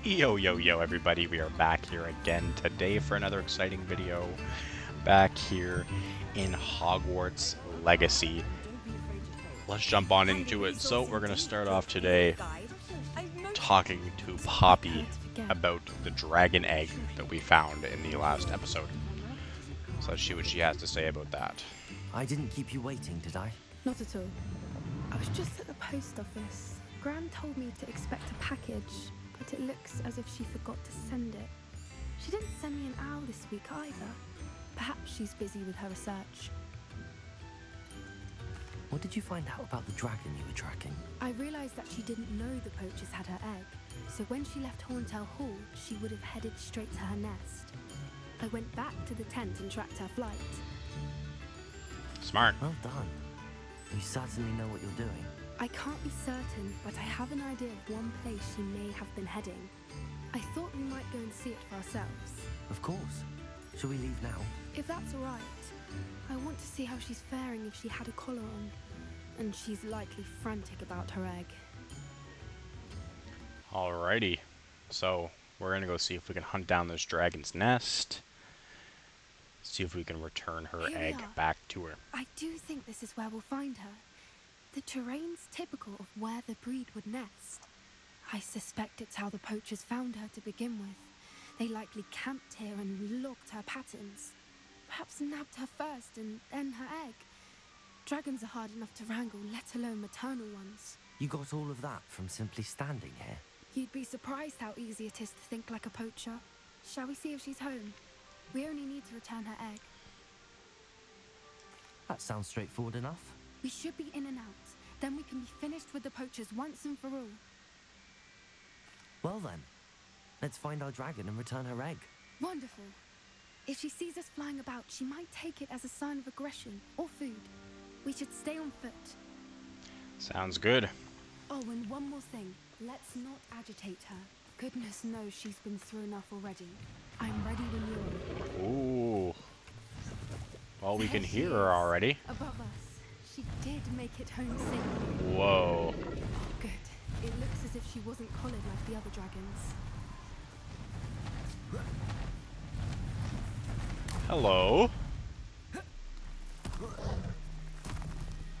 Yo, yo, yo, everybody, we are back here again today for another exciting video. Back here in Hogwarts Legacy. Let's jump on into it. So, we're going to start off today talking to Poppy about the dragon egg that we found in the last episode. So let's see what she has to say about that. I didn't keep you waiting, did I? Not at all. I was just at the post office. Gran told me to expect a package, but it looks as if she forgot to send it. She didn't send me an owl this week either. Perhaps she's busy with her research. What did you find out about the dragon you were tracking? I realised that she didn't know the poachers had her egg, so when she left Horntail Hall, she would have headed straight to her nest. I went back to the tent and tracked her flight. Smart. Well done. You certainly know what you're doing. I can't be certain, but I have an idea of one place she may have been heading. I thought we might go and see it for ourselves. Of course. Shall we leave now? If that's alright. I want to see how she's faring if she had a collar on. And she's likely frantic about her egg. Alrighty. So, we're going to go see if we can hunt down this dragon's nest. See if we can return her egg back to her. I do think this is where we'll find her. The terrain's typical of where the breed would nest. I suspect it's how the poachers found her to begin with. They likely camped here and logged her patterns. Perhaps nabbed her first and then her egg. Dragons are hard enough to wrangle, let alone maternal ones. You got all of that from simply standing here? You'd be surprised how easy it is to think like a poacher. Shall we see if she's home? We only need to return her egg. That sounds straightforward enough. We should be in and out. Then we can be finished with the poachers once and for all. Well then, let's find our dragon and return her egg. Wonderful. If she sees us flying about, she might take it as a sign of aggression or food. We should stay on foot. Sounds good. Oh, and one more thing. Let's not agitate her. Goodness knows she's been through enough already. I'm ready when you're. Ooh. Well, we can hear her already. Above us. She did make it home safely. Whoa. Good. It looks as if she wasn't collared like the other dragons. Hello.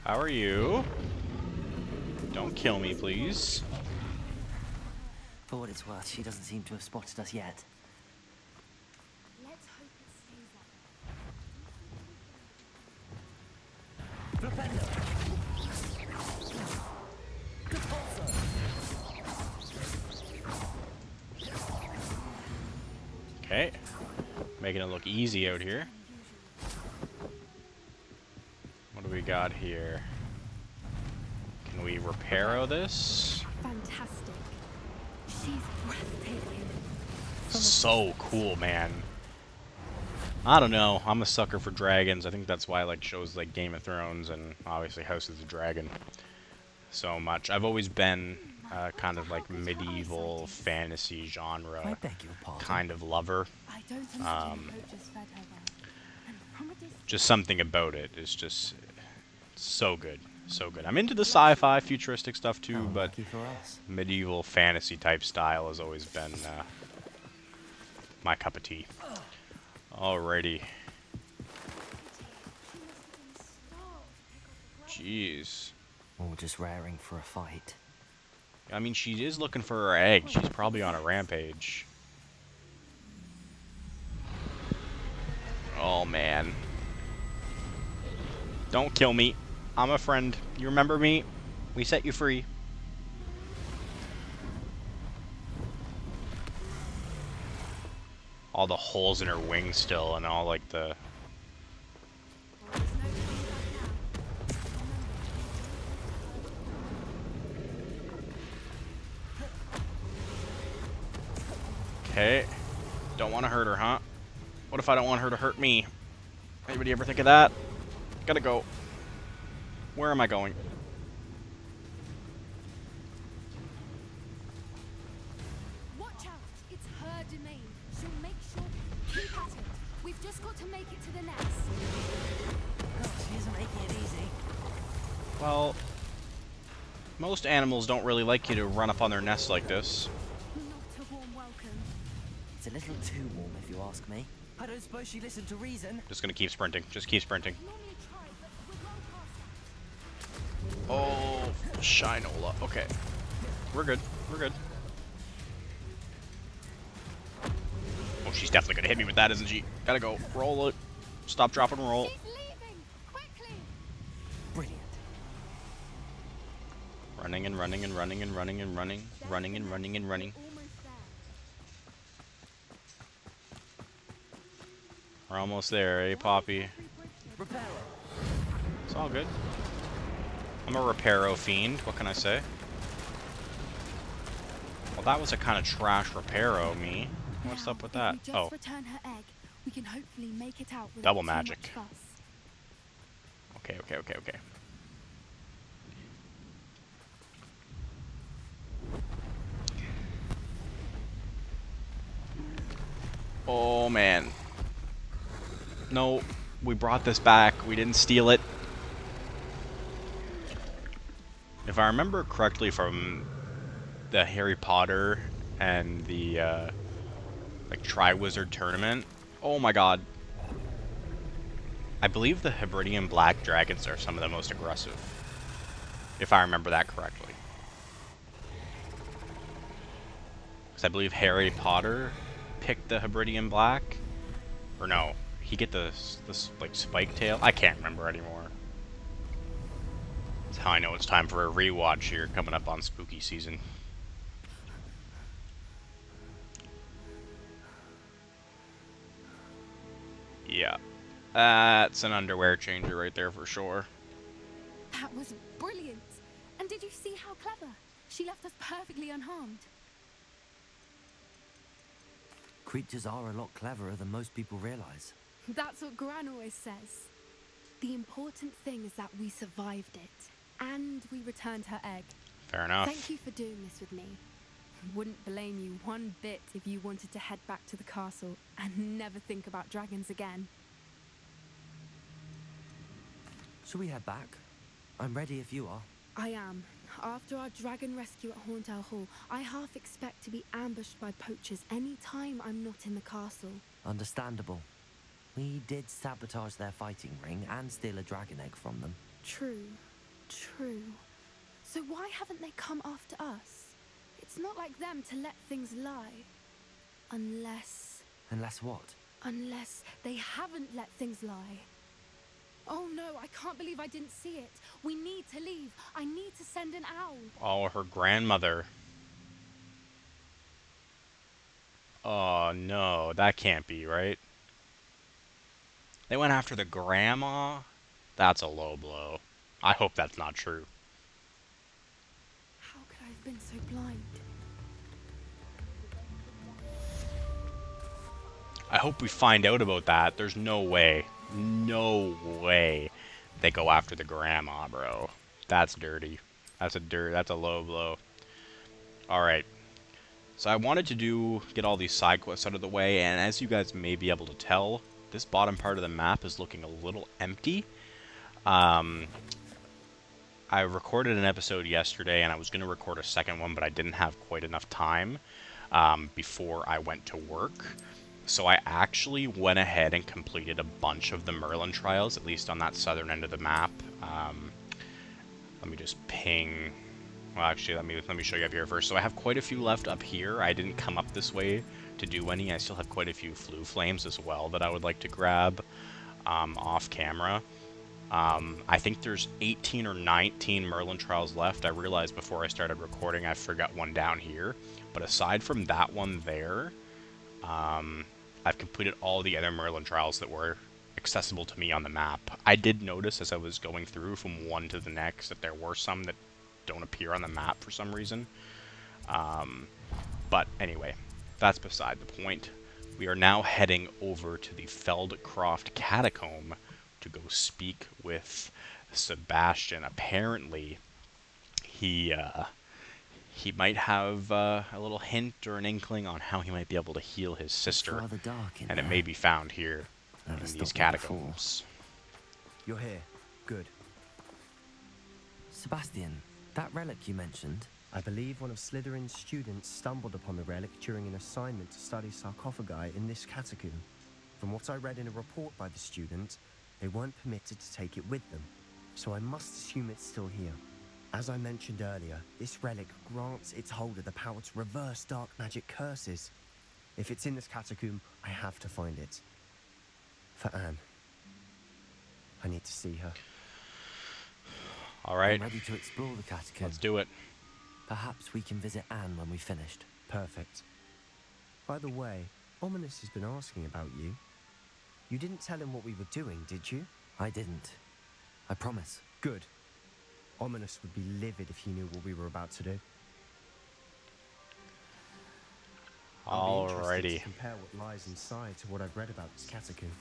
How are you? Don't kill me, please. For what it's worth, she doesn't seem to have spotted us yet. Let's hope it stays up. Okay. Making it look easy out here. What do we got here? Can we repair this? Fantastic. She's breathtaking. So cool, man. I don't know. I'm a sucker for dragons. I think that's why I like shows like Game of Thrones and obviously House of the Dragon so much. I've always been kind of like medieval fantasy genre I beg your pardon. kind of lover. I don't imagine poachers fed her well. And from a distance, Just something about it is just so good. So good. I'm into the sci-fi futuristic stuff too, How but lucky for us. medieval fantasy type style has always been my cup of tea. Alrighty. Jeez. Or just raring for a fight. I mean, she is looking for her egg. She's probably on a rampage. Oh, man. Don't kill me. I'm a friend. You remember me? We set you free. All the holes in her wings still, and all like the... there's no coming back now. Okay. Don't want to hurt her, huh? What if I don't want her to hurt me? Anybody ever think of that? Gotta go. Where am I going? Watch out! It's her domain. She'll make sure. Keep at it. We've just got to make it to the nest. Oh, she isn't making it easy. Well, most animals don't really like you to run up on their nest like this. Not a warm welcome. It's a little too warm, if you ask me. I don't suppose she listened to reason. Just gonna keep sprinting. Just keep sprinting. Normally try, but we're well past that. Oh, Shinola. Okay. We're good. We're good. Oh, she's definitely gonna hit me with that, isn't she? Gotta go. Roll it. Stop, drop, and roll. She's leaving! Quickly! Brilliant. Running and running and running and running and running. Running and running and running. Almost there. We're almost there, eh, Poppy? Reparo. It's all good. I'm a Reparo fiend. What can I say? Well, that was a kind of trash Reparo, me. What's up with that? If we just return her egg, we can hopefully make it out without Double too magic. much fuss. Okay, okay, okay, okay. Oh, man. No, we brought this back. We didn't steal it. If I remember correctly from the Harry Potter and the, like, Triwizard Tournament. Oh my god. I believe the Hebridean Black Dragons are some of the most aggressive. If I remember that correctly. Because I believe Harry Potter picked the Hebridean Black. Or no, he get this like spike tail. I can't remember anymore. That's how I know it's time for a rewatch here coming up on spooky season. Yeah, that's an underwear changer right there for sure. That was brilliant. And did you see how clever? She left us perfectly unharmed. Creatures are a lot cleverer than most people realize. That's what Gran always says. The important thing is that we survived it. And we returned her egg. Fair enough. Thank you for doing this with me. Wouldn't blame you one bit if you wanted to head back to the castle and never think about dragons again. Shall we head back? I'm ready if you are. I am. After our dragon rescue at Hauntow Hall, I half expect to be ambushed by poachers any time I'm not in the castle. Understandable. We did sabotage their fighting ring and steal a dragon egg from them. True. True. So why haven't they come after us? It's not like them to let things lie. Unless Unless what? Unless they haven't let things lie. Oh no, I can't believe I didn't see it. We need to leave. I need to send an owl. Oh, her grandmother. Oh no, that can't be, right? They went after the grandma? That's a low blow. I hope that's not true. How could I have been so blind? I hope we find out about that. There's no way. No way they go after the grandma, bro. That's dirty. That's a low blow. Alright. So I wanted to get all these side quests out of the way, and as you guys may be able to tell, this bottom part of the map is looking a little empty. I recorded an episode yesterday, and I was going to record a second one, but I didn't have quite enough time before I went to work. So I actually went ahead and completed a bunch of the Merlin trials, at least on that southern end of the map. Let me just ping. Well, actually, let me show you up here first. So I have quite a few left up here. I didn't come up this way to do any. I still have quite a few Floo Flames as well that I would like to grab off camera. I think there's 18 or 19 Merlin trials left. I realized before I started recording I forgot one down here. But aside from that one there, I've completed all the other Merlin trials that were accessible to me on the map. I did notice as I was going through from one to the next that there were some that don't appear on the map for some reason. But anyway, that's beside the point. We are now heading over to the Feldcroft Catacomb to go speak with Sebastian. Apparently, he might have a little hint or an inkling on how he might be able to heal his sister, Rather dark in and there. it may be found here Never in stopped these me catacombs. You're here. Good. Sebastian, that relic you mentioned, I believe one of Slytherin's students stumbled upon the relic during an assignment to study sarcophagi in this catacomb. From what I read in a report by the student, they weren't permitted to take it with them, so I must assume it's still here. As I mentioned earlier, this relic grants its holder the power to reverse dark magic curses. If it's in this catacomb, I have to find it. For Anne. I need to see her. All right. I'm ready to explore the catacomb. Let's do it. Perhaps we can visit Anne when we've finished. Perfect. By the way, Ominous has been asking about you. You didn't tell him what we were doing, did you? I didn't. I promise. Good. Ominous would be livid if he knew what we were about to do. I'll be interested Alrighty. to compare what lies inside to what I've read about this catacomb.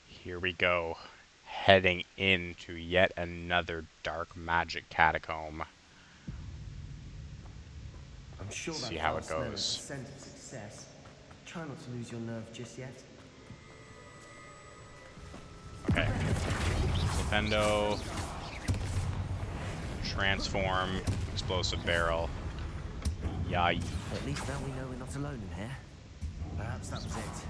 Here we go. Heading into yet another dark magic catacomb. I'm sure See that how it fast smell is goes. a scent of success. Try not to lose your nerve just yet. Okay. Flipendo. Transform. Explosive barrel. Yay. At least now we know we're not alone in here. Perhaps that was it.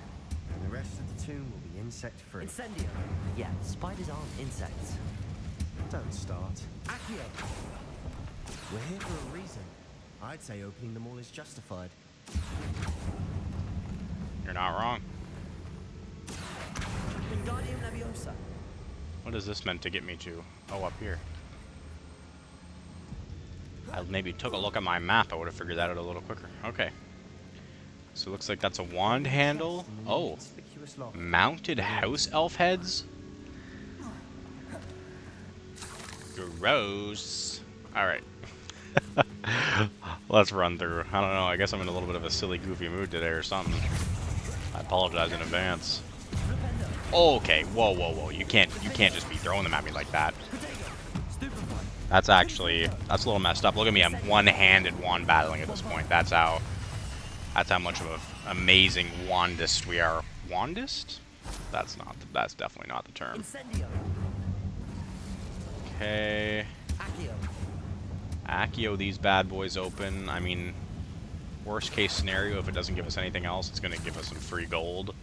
And the rest of the tomb will be insect-free. Incendio! Yeah, spiders aren't insects. Don't start. Accio! We're here for a reason. I'd say opening them all is justified. You're not wrong. Wingardium Leviosa. What is this meant to get me to? Oh, up here. I maybe took a look at my map. I would have figured that out a little quicker. Okay. So it looks like that's a wand handle. Oh. Mounted house elf heads? Gross. Alright. Let's run through. I don't know. I guess I'm in a little bit of a silly, goofy mood today or something. I apologize in advance. Okay. Whoa, whoa, whoa. You can't just be throwing them at me like that. That's a little messed up. Look at me. I'm one-handed wand battling at this point. That's how much of an amazing wandist we are. Wandist? That's definitely not the term. Okay. Accio these bad boys open. I mean, worst case scenario, if it doesn't give us anything else, it's going to give us some free gold.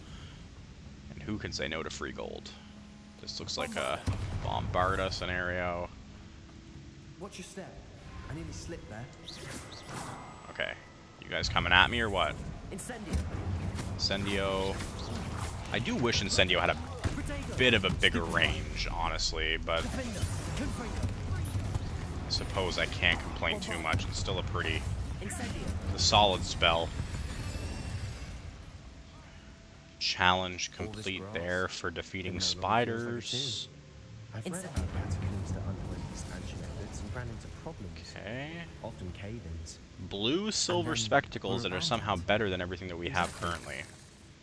And who can say no to free gold? This looks like a Bombarda scenario. Watch your step. I nearly slipped there. Okay. You guys coming at me or what? Incendio. Incendio. I do wish Incendio had a bit of a bigger range, honestly, but I suppose I can't complain too much. It's still a solid spell. Challenge complete there for defeating spiders. I've read about catacombs that underwent expansion efforts and ran into problems. Okay. Often cave-ins. Blue silver spectacles that are somehow better than everything that we have currently.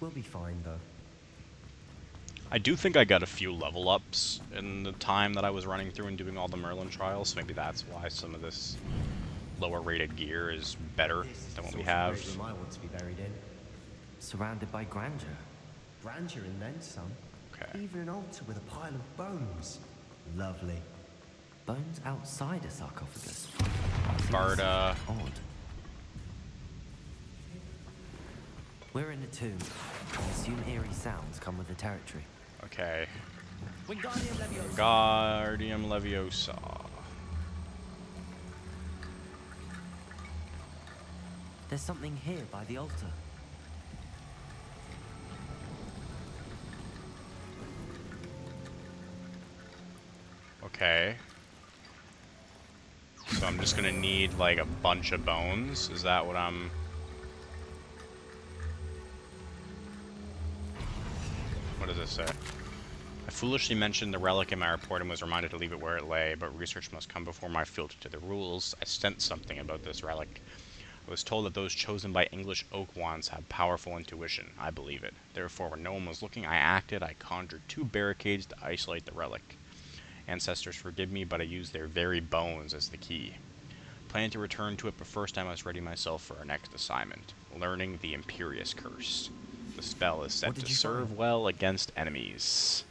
We'll be fine, though. I do think I got a few level ups in the time that I was running through and doing all the Merlin trials, so maybe that's why some of this lower rated gear is better than what we have. This is the sort of room I want to be buried in. Surrounded by grandeur. Grandeur and then some. Okay. Even an altar with a pile of bones. Lovely. Bones outside a sarcophagus. Barda. Odd. We're in a tomb. I assume eerie sounds come with the territory. Okay. Wingardium Leviosa. Guardium Leviosa. There's something here by the altar. Okay. So I'm just gonna need like a bunch of bones. Is that what I'm... What does this say? I foolishly mentioned the relic in my report and was reminded to leave it where it lay, but research must come before my filter to the rules. I sensed something about this relic. I was told that those chosen by English oak wands have powerful intuition. I believe it. Therefore, when no one was looking, I acted. I conjured 2 barricades to isolate the relic. Ancestors forgive me, but I used their very bones as the key. Planning to return to it, but first I must ready myself for our next assignment. Learning the Imperious Curse. The spell is said to serve well against enemies.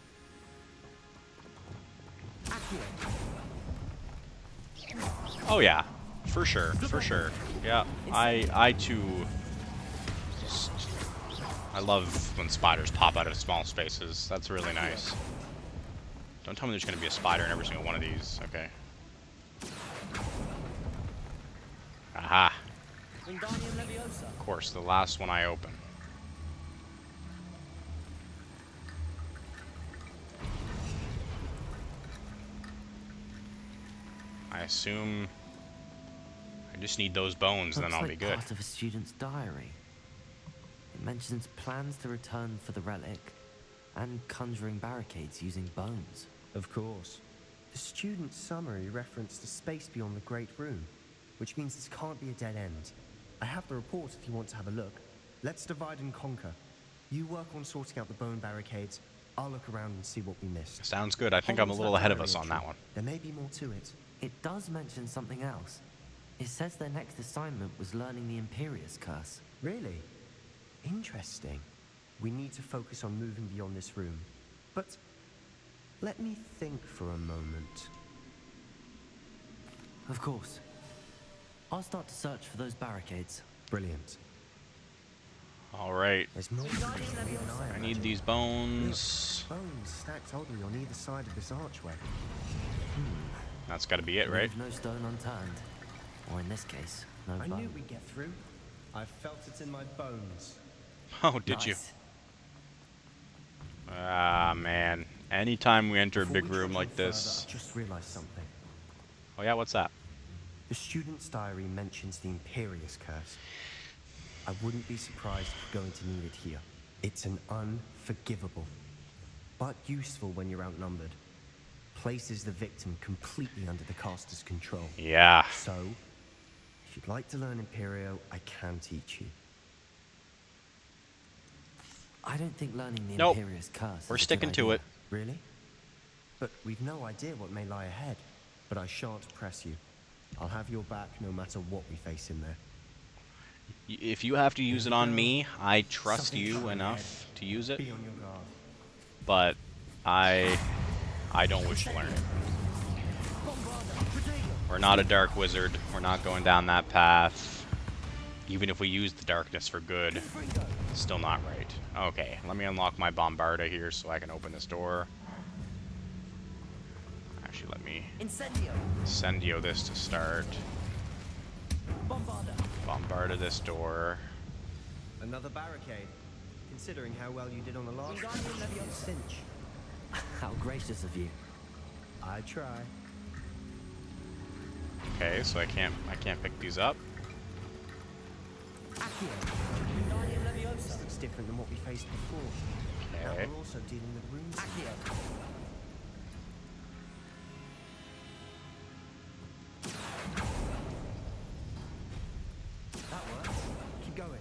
Oh yeah, for sure, for sure. Yeah, I too. I love when spiders pop out of small spaces. That's really nice. Don't tell me there's going to be a spider in every single one of these. Okay. Aha. Of course, the last one I open. I assume I just need those bones, and then I'll be good. Part of a student's diary. It mentions plans to return for the relic and conjuring barricades using bones. Of course. The student's summary referenced a space beyond the Great Room, which means this can't be a dead end. I have the report if you want to have a look. Let's divide and conquer. You work on sorting out the bone barricades. I'll look around and see what we missed. Sounds good. I think I'm a little ahead of us on that one. There may be more to it. It does mention something else. It says their next assignment was learning the Imperius Curse. Really? Interesting. We need to focus on moving beyond this room. But let me think for a moment. Of course. I'll start to search for those barricades. Brilliant. Alright. There's more I need these bones. Bones stacked oddly on either side of this archway. That's gotta be it, right? Leave no stone unturned. Or in this case, no I bone. knew we'd get through. I felt it in my bones. Oh, did you? Nice. Ah, man. Anytime we enter a Before big we room travel like this. further, I just realized something. Oh yeah, what's that? The student's diary mentions the Imperius Curse. I wouldn't be surprised if we're going to need it here. It's an unforgivable, but useful when you're outnumbered. Places the victim completely under the caster's control. Yeah. So, if you'd like to learn Imperio, I can teach you. I don't think learning the Nope. Imperius Curse We're is a sticking good to idea. it. Really? But we've no idea what may lie ahead. But I shan't press you. I'll have your back no matter what we face in there. If you have to use it on me, I trust Something you coming enough ahead. to use it, Be on your guard. but I don't wish to learn it. We're not a dark wizard. We're not going down that path. Even if we use the darkness for good, it's still not right. Okay, let me unlock my Bombarda here so I can open this door. Actually, let me Incendio this to start. Bombarda this door. Another barricade. Considering how well you did on the last cinch. How gracious of you. I try. Okay, so I can't pick these up. This looks different than what we faced before. Okay. Now we're also dealing with runes. That works. Keep going.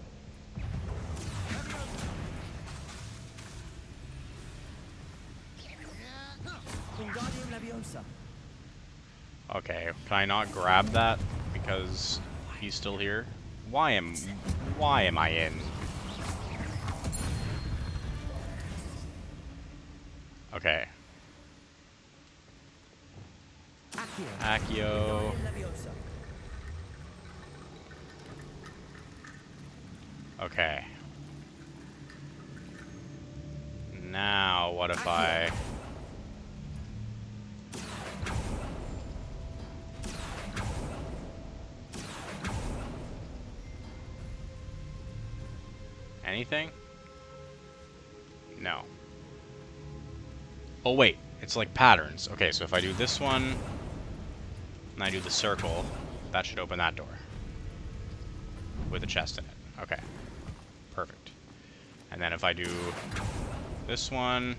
Okay, can I not grab that because he's still here? Why am I in? Okay. Accio. Okay. Now what if I... Anything? No. Oh wait, it's like patterns. Okay, so if I do this one, and I do the circle, that should open that door. With a chest in it. Okay. Perfect. And then if I do this one,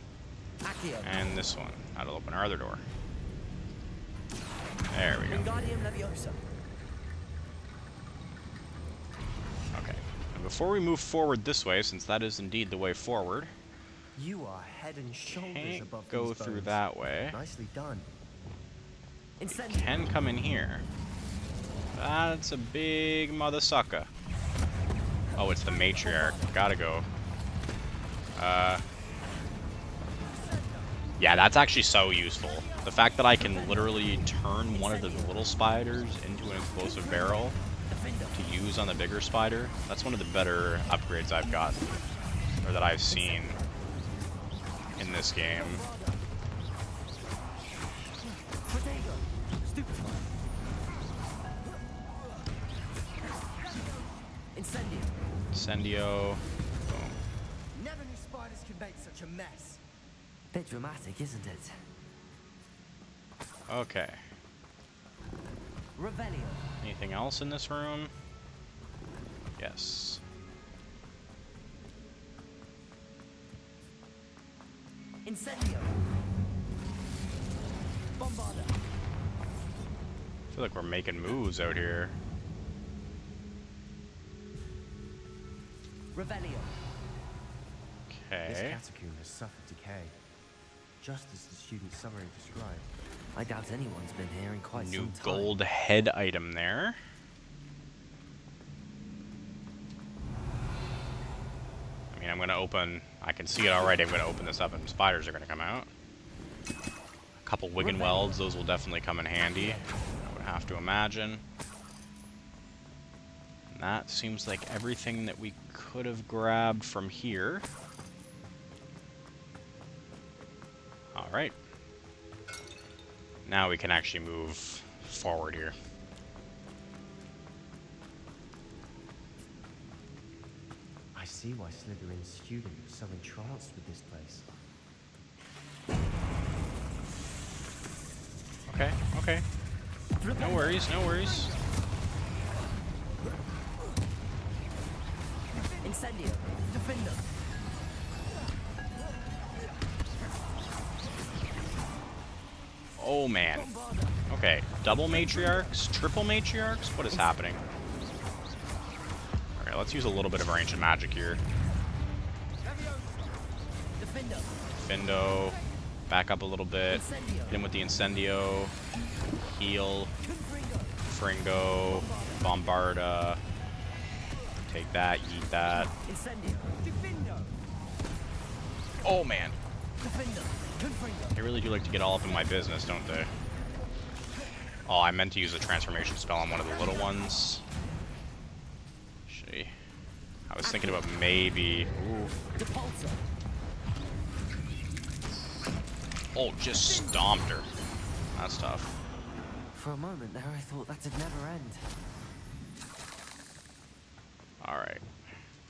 and this one, that'll open our other door. There we go. Okay. And before we move forward this way, since that is indeed the way forward, You are head and shoulders can't above go these through bones. that way. Nicely done. Can come in here. That's a big mother sucker. Oh, it's the matriarch. Gotta go. Yeah, that's actually so useful. The fact that I can literally turn one of the little spiders into an explosive barrel to use on the bigger spider, that's one of the better upgrades I've got, or that I've seen in this game. Incendio. Boom. Never knew spiders could make such a mess. Bit dramatic, isn't it? Okay. Revelio. Anything else in this room? Yes. Incendio. Bombarda. I feel like we're making moves out here. Revelio. This Okay. catacomb has suffered decay, just as the student summary described. I doubt anyone's been here in quite New some time. gold head item there. I mean, I'm gonna open. I can see it already. I'm gonna open this up, and spiders are gonna come out. A couple Wigan welds. Those will definitely come in handy. I would have to imagine. And that seems like everything that we could have grabbed from here. All right. Now we can actually move forward here. I see why Slytherin's student was so entranced with this place. Okay, okay. No worries, no worries. Incendio. Defender. Oh man. Okay, double matriarchs, triple matriarchs? What is happening? Okay, let's use a little bit of our ancient magic here. Findo. Back up a little bit. Hit him with the Incendio. Heal. Fringo. Bombarda. Take that, yeet that. Oh man. They really do like to get all up in my business, don't they? Oh, I meant to use a transformation spell on one of the little ones. Actually, I was thinking about maybe... Ooh. Oh, just stomped her. That's tough. For a moment there, I thought that'd never end. Alright.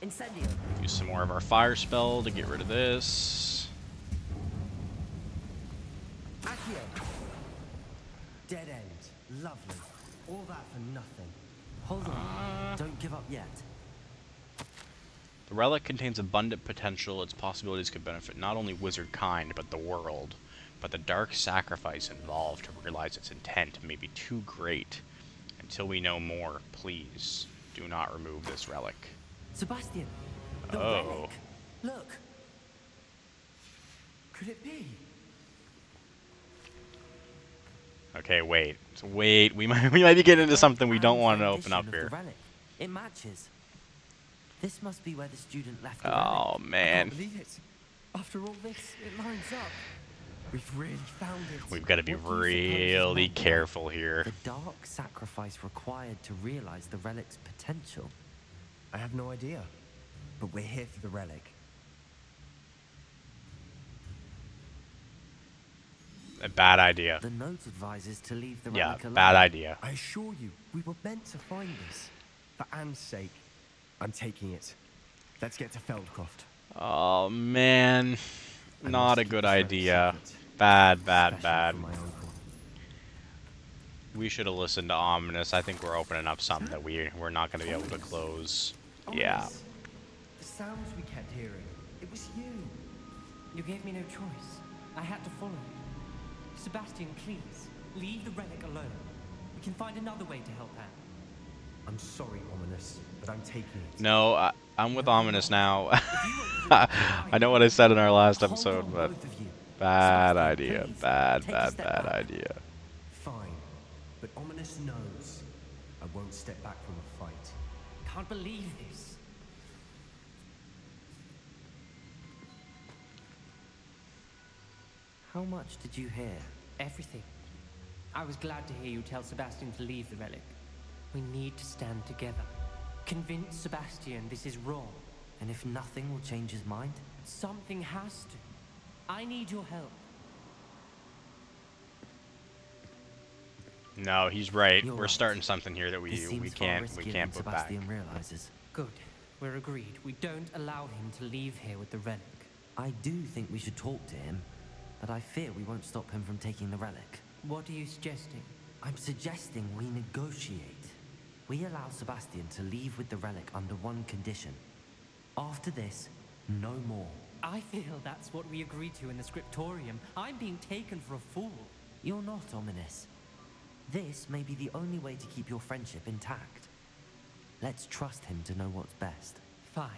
Incendio. Use some more of our fire spell to get rid of this. Accio. Dead end. Lovely. All that for nothing. Hold on. Don't give up yet. The relic contains abundant potential. Its possibilities could benefit not only wizard kind, but the world. But the dark sacrifice involved to realize its intent may be too great. Until we know more, please do not remove this relic. Sebastian. The Oh. relic. Look. Could it be? Okay, wait. So wait, we might be getting into something we don't want to open up Rendition here. of the relic. It matches. This must be where the student left the Oh relic. man. Believe it. After all this, it lines up. We've really found it. We've got to be What do you suppose is really meant? careful here. The dark sacrifice required to realize the relic's potential. I have no idea. But we're here for the relic. A bad idea. The note advises to leave the Yeah, relic alone. bad idea. I assure you, we were meant to find this. For Anne's sake, I'm taking it. Let's get to Feldcroft. Oh man. I Not must a keep good this relic idea. secret, Bad, bad, especially bad. from my uncle. We should have listened to Ominous. I think we're opening up something that we're not going to be able to close. Yeah. Ominous. The sounds we kept hearing. It was you. You gave me no choice. I had to follow you. Sebastian, please, leave the relic alone. We can find another way to help Anne. I'm sorry, Ominous, but I'm taking it. No, I'm with Ominous now. I know what I said in our last episode, Hold on, but both of you. bad Sebastian, idea. please, Bad, take a bad, step bad back. idea. Fine, but Ominous knows I won't step back from a fight. Can't believe this. How much did you hear? Everything. I was glad to hear you tell Sebastian to leave the relic. We need to stand together. Convince Sebastian this is wrong. And if nothing will change his mind? Something has to. I need your help. No, he's right. You're We're right. starting something here that we This seems far can't riskier put than back. Sebastian realizes. Good. We're agreed. We don't allow him to leave here with the relic. I do think we should talk to him, but I fear we won't stop him from taking the relic. What are you suggesting? I'm suggesting we negotiate. We allow Sebastian to leave with the relic under one condition. After this, no more. I feel that's what we agreed to in the scriptorium. I'm being taken for a fool. You're not ominous. This may be the only way to keep your friendship intact. Let's trust him to know what's best. Fine.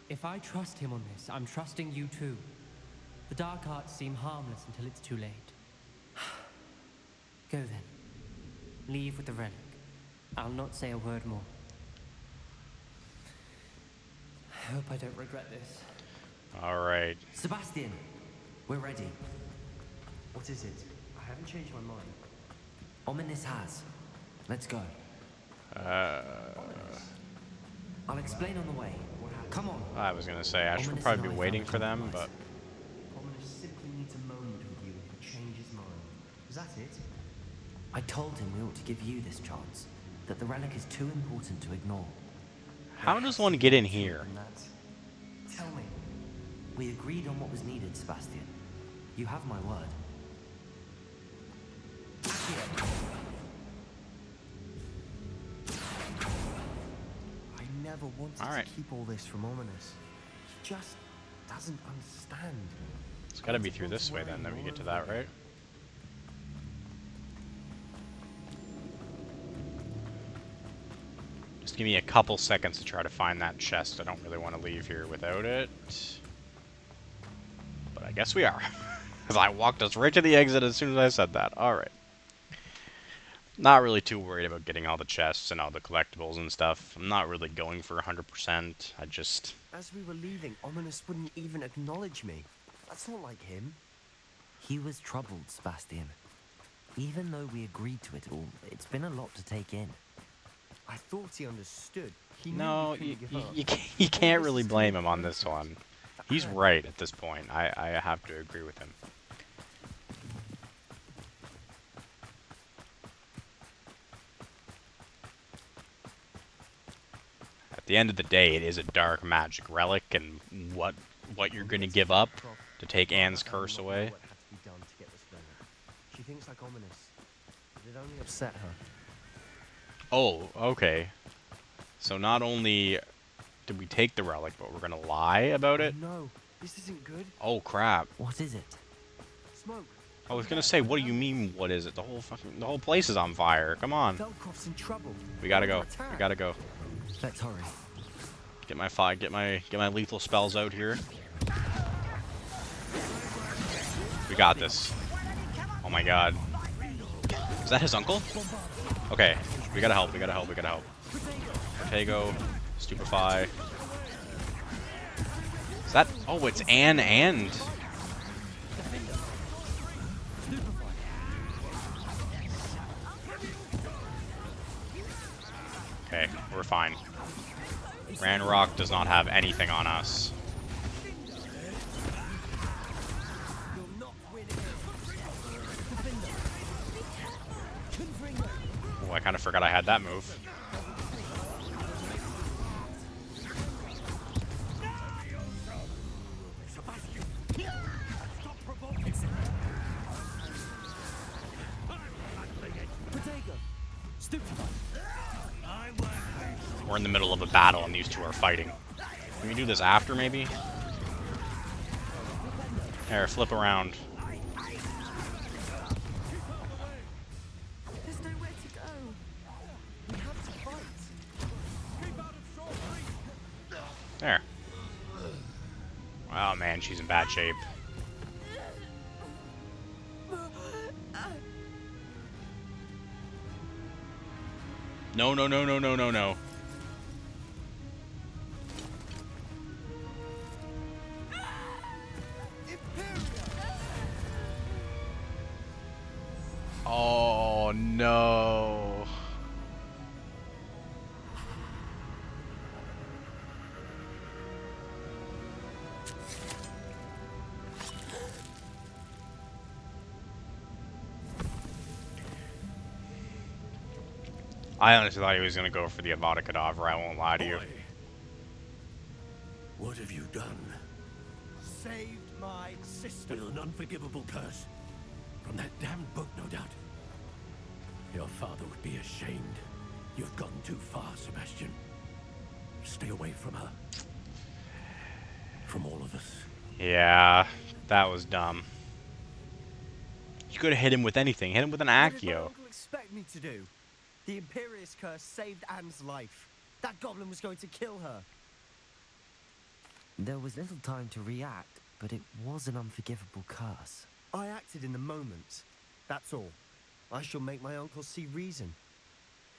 If I trust him on this, I'm trusting you too. The dark arts seem harmless until it's too late. Go then. Leave with the relic. I'll not say a word more. I hope I don't regret this. All right. Sebastian, we're ready. What is it? I haven't changed my mind. Ominous has. Let's go. I'll explain on the way. Come on. I was gonna say I should Ominous probably and be I waiting found for them, compromise. but Ominous simply needs a moment with you to change his mind. Is that it? I told him we ought to give you this chance. That the relic is too important to ignore. how does one get in here? And that. Tell me. We agreed on what was needed, Sebastian. You have my word. I never wanted All right. to keep all this from Ominous. He just doesn't understand. It's gotta be through this way then that we get to that, right? Just give me a couple seconds to try to find that chest. I don't really want to leave here without it. But I guess we are. Because I walked us right to the exit as soon as I said that. Alright. Not really too worried about getting all the chests and all the collectibles and stuff. I'm not really going for 100%. I just... As we were leaving, Ominous wouldn't even acknowledge me. That's not like him. He was troubled, Sebastian. Even though we agreed to it all, it's been a lot to take in. I thought he understood. He knew No, we couldn't give up. you can't really blame him on this one. He's right at this point. I have to agree with him. At the end of the day, it is a dark magic relic, and what you're gonna give up to take Anne's curse away. What had to be done to get this relic. She thinks like Ominous. But it only upset her. Oh, okay. So not only did we take the relic, but we're gonna lie about it? No, this isn't good. Oh crap. What is it? Smoke. I was gonna say, what do you mean, what is it? The whole place is on fire. Come on. Velcroft's in trouble. We gotta go. Under attack. We gotta go. Let's hurry. Get my lethal spells out here. We got this. Oh my god. Is that his uncle? Okay. We gotta help. We gotta help. We gotta help. Protego. Stupefy. Is that... Oh, it's Anne and... Okay, we're fine. Ranrock does not have anything on us. Oh, I kind of forgot I had that move. We're in the middle of a battle and these two are fighting. Can we do this after, maybe? Here, flip around. There's nowhere to go. We have to fight. There. Oh man, she's in bad shape. No, no, no, no, no, no, no. I honestly thought he was gonna go for the Avada Kedavra, I won't lie to you. Boy, what have you done? Saved my sister. With an unforgivable curse. From that damned book, no doubt. Your father would be ashamed. You've gone too far, Sebastian. Stay away from her. From all of us. Yeah, that was dumb. You could have hit him with anything. Hit him with an What did my Accio. uncle expect me to do? The Imperious curse saved Anne's life. That goblin was going to kill her. There was little time to react, but it was an unforgivable curse. I acted in the moment. That's all. I shall make my uncle see reason.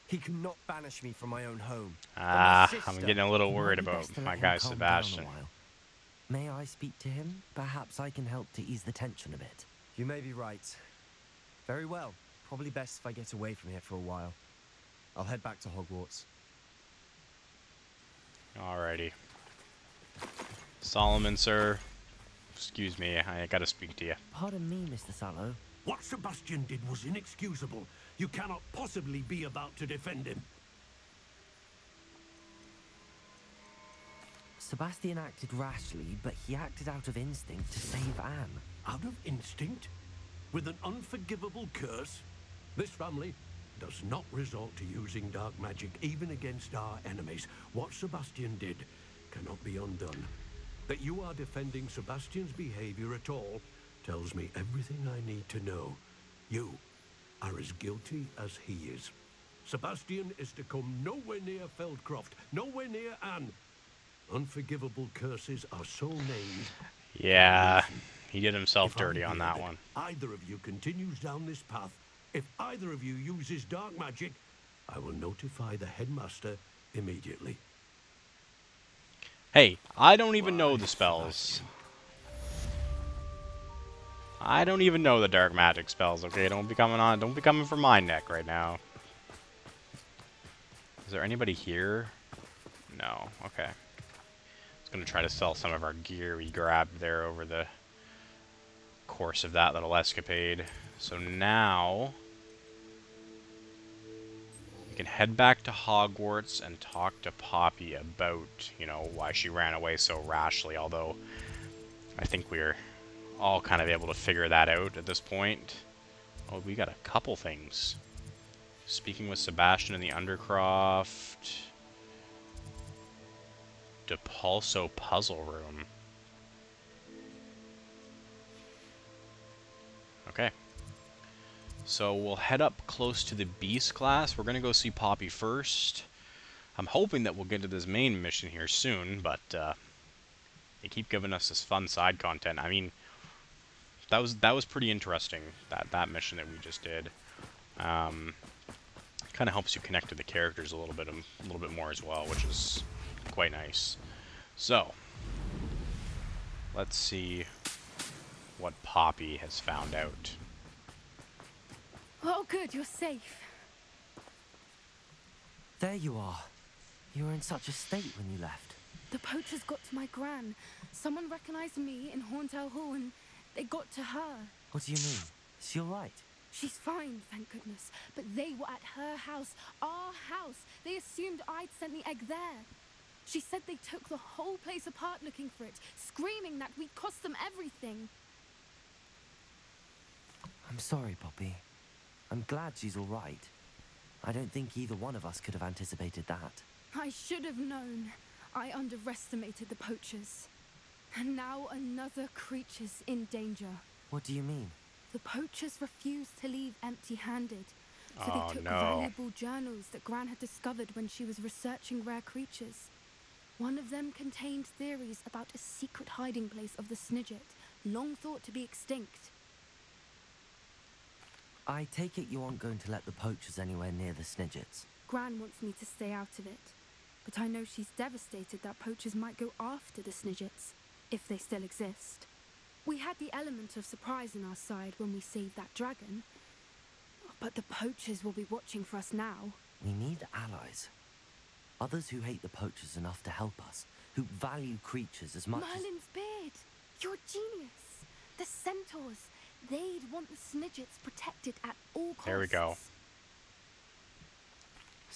He cannot banish me from my own home. Ah, But my I'm sister- getting a little It might worried be about best to my let him guy calm down a Sebastian. while. May I speak to him? Perhaps I can help to ease the tension a bit. You may be right. Very well. Probably best if I get away from here for a while. I'll head back to Hogwarts. Alrighty. Solomon, sir. Excuse me, I gotta speak to you. Pardon me, Mr. Sallow. What Sebastian did was inexcusable. You cannot possibly be about to defend him. Sebastian acted rashly, but he acted out of instinct to save Anne. Out of instinct? With an unforgivable curse? This family does not resort to using dark magic even against our enemies. What Sebastian did cannot be undone. That you are defending Sebastian's behavior at all tells me everything I need to know. You are as guilty as he is. Sebastian is to come nowhere near Feldcroft, nowhere near Anne. Unforgivable curses are so named. Yeah, he did himself If I dirty on hear that one. Either of you continues down this path, if either of you uses dark magic, I will notify the headmaster immediately. Hey, I don't even know Why, the spells. Sebastian? I don't even know the dark magic spells, okay? Don't be coming for my neck right now. Is there anybody here? No, okay. I was gonna try to sell some of our gear we grabbed there over the course of that little escapade. So now we can head back to Hogwarts and talk to Poppy about, you know, why she ran away so rashly, although I think we're all kind of able to figure that out at this point. Oh, we got a couple things. Speaking with Sebastian in the Undercroft. Depulso puzzle room. Okay. So we'll head up close to the Beast class. We're going to go see Poppy first. I'm hoping that we'll get to this main mission here soon, but they keep giving us this fun side content. I mean, that was pretty interesting, that mission that we just did. Kind of helps you connect to the characters a little bit more as well, which is quite nice. So, let's see what Poppy has found out. Oh, good, you're safe. There you are. You were in such a state when you left. The poachers got to my gran. Someone recognized me in Horntail Hall and they got to her. What do you mean? Is she alright? She's fine, thank goodness. But they were at her house, our house. They assumed I'd sent the egg there. She said they took the whole place apart looking for it, screaming that we'd cost them everything. I'm sorry, Poppy. I'm glad she's alright. I don't think either one of us could have anticipated that. I should have known. I underestimated the poachers. And now another creature's in danger. What do you mean? The poachers refused to leave empty-handed. So Oh, they took no. valuable journals that Gran had discovered when she was researching rare creatures. One of them contained theories about a secret hiding place of the Snidget, long thought to be extinct. I take it you aren't going to let the poachers anywhere near the Snidgets. Gran wants me to stay out of it. But I know she's devastated that poachers might go after the Snidgets, if they still exist. We had the element of surprise on our side when we saved that dragon. But the poachers will be watching for us now. We need allies. Others who hate the poachers enough to help us, who value creatures as much Merlin's beard! You're a genius! The centaurs! They'd want the Snidgets protected at all costs. There we go.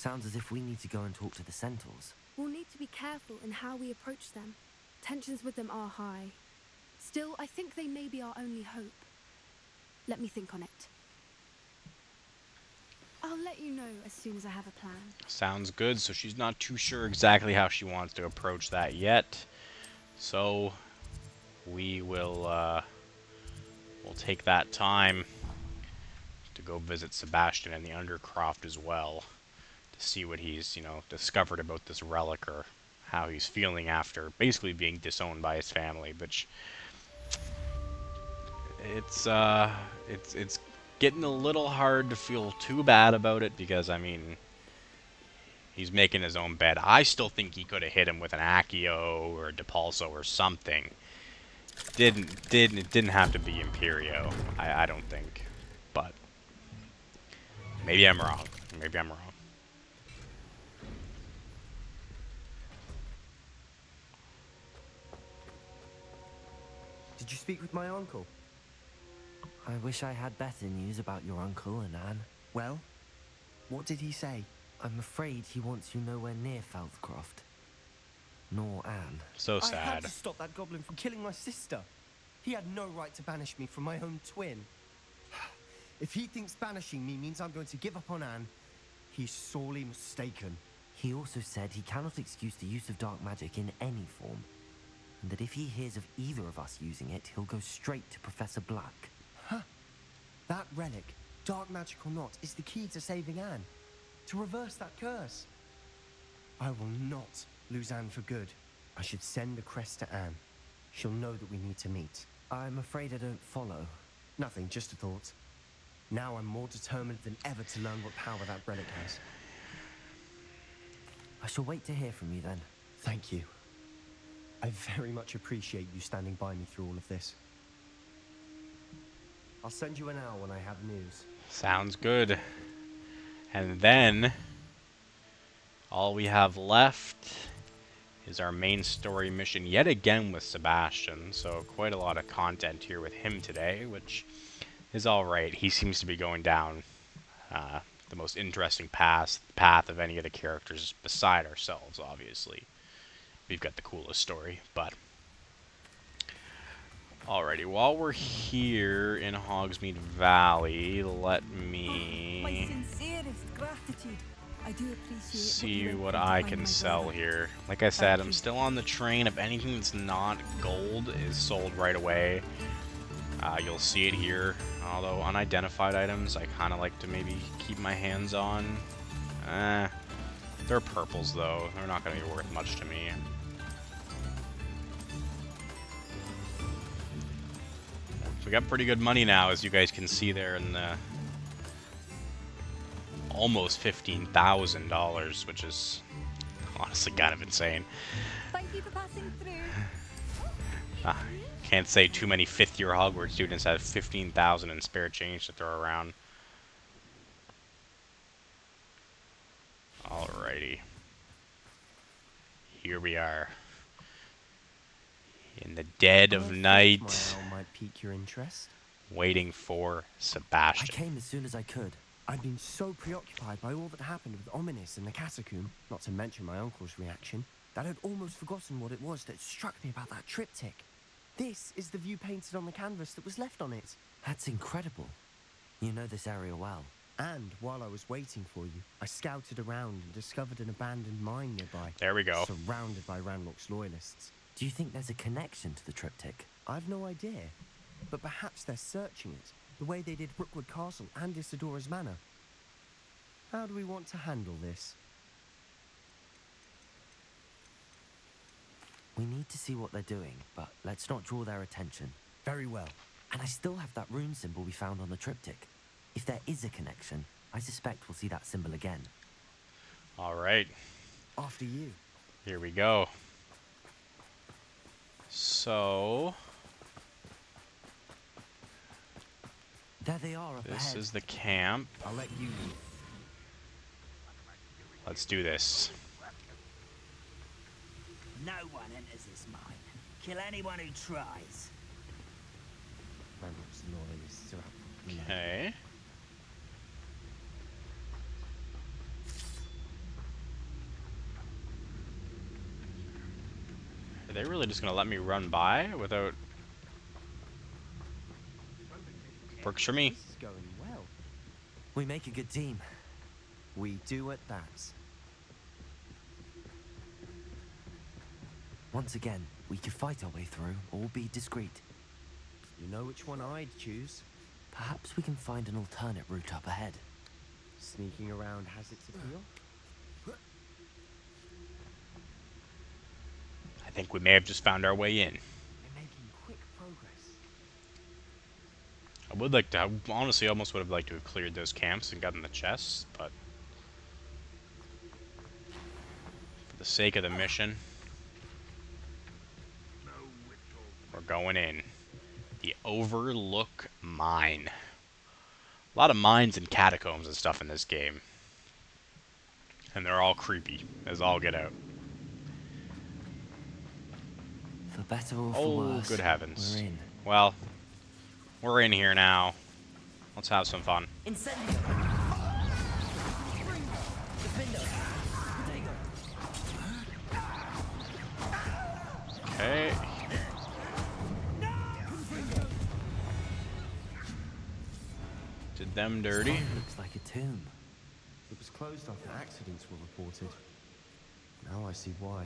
Sounds as if we need to go and talk to the Centaurs. We'll need to be careful in how we approach them. Tensions with them are high. Still, I think they may be our only hope. Let me think on it. I'll let you know as soon as I have a plan. Sounds good. So she's not too sure exactly how she wants to approach that yet. So we will we'll take that time to go visit Sebastian in the Undercroft as well, to see what he's, you know, discovered about this relic, or how he's feeling after basically being disowned by his family. Which it's getting a little hard to feel too bad about it, because I mean, he's making his own bed. I still think he could have hit him with an Accio or a Depulso or something. It didn't have to be Imperio. I don't think, but maybe I'm wrong. Maybe I'm wrong. Did you speak with my uncle? I wish I had better news about your uncle and Anne. Well, what did he say? I'm afraid he wants you nowhere near Falthcroft. Nor Anne. So I had sad. to stop that goblin from killing my sister. He had no right to banish me from my own twin. If he thinks banishing me means I'm going to give up on Anne, he's sorely mistaken. He also said he cannot excuse the use of dark magic in any form, and that if he hears of either of us using it, he'll go straight to Professor Black. Huh. That relic, dark magic or not, is the key to saving Anne. To reverse that curse. I will not lose Anne for good. I should send the crest to Anne. She'll know that we need to meet. I'm afraid I don't follow. Nothing, just a thought. Now I'm more determined than ever to learn what power that relic has. I shall wait to hear from you then. Thank you. I very much appreciate you standing by me through all of this. I'll send you an hour when I have news. Sounds good. And then all we have left is our main story mission yet again with Sebastian. So quite a lot of content here with him today, which is alright. He seems to be going down the most interesting path of any of the characters beside ourselves, obviously. We've got the coolest story, but alrighty, while we're here in Hogsmeade Valley, let me My sincerest gratitude. I do appreciate see what I can sell here. Like I said, I'm still on the train. If anything that's not gold is sold right away, you'll see it here. Although unidentified items, I kind of like to maybe keep my hands on. They're purples though. They're not going to be worth much to me. We got pretty good money now, as you guys can see there in the almost $15,000, which is honestly kind of insane. Thank you for passing through. Can't say too many fifth-year Hogwarts students have 15,000 in spare change to throw around. Alrighty. Here we are. In the dead of night. My owl might pique your interest. Waiting for I Sebastian. came as soon as I could. I'd been so preoccupied by all that happened with Ominis and the catacomb, not to mention my uncle's reaction, that I'd almost forgotten what it was that struck me about that triptych. This is the view painted on the canvas that was left on it. That's incredible. You know this area well. And while I was waiting for you, I scouted around and discovered an abandoned mine nearby. There we go. Surrounded by Ranrock's loyalists. Do you think there's a connection to the triptych? I've no idea, but perhaps they're searching it, the way they did Rookwood Castle and Isidora's Manor. How do we want to handle this? We need to see what they're doing, but let's not draw their attention. Very well. And I still have that rune symbol we found on the triptych. If there is a connection, I suspect we'll see that symbol again. Alright. After you. Here we go. So There they are up this ahead. is the camp. I'll let you lead. Let's do this. No one enters this mine. Kill anyone who tries. Ranrock's loyalists are out for blood. Okay. Are they really just gonna let me run by without... Works for me. This is going well. We make a good team. We do at that. Once again, we could fight our way through or be discreet. You know which one I'd choose. Perhaps we can find an alternate route up ahead. Sneaking around has its appeal. I think we may have just found our way in. We're making quick progress. I would like to, I honestly almost would have liked to have cleared those camps and gotten the chests, but for the sake of the mission, we're going in. The Overlook Mine. A lot of mines and catacombs and stuff in this game. And they're all creepy, as all get out. For better or for Oh, worse, good heavens. we're in. Well, we're in here now. Let's have some fun. Incendio. Defender. Protego. Okay. Did them dirty. This looks like a tomb. It was closed after accidents were reported. Now I see why.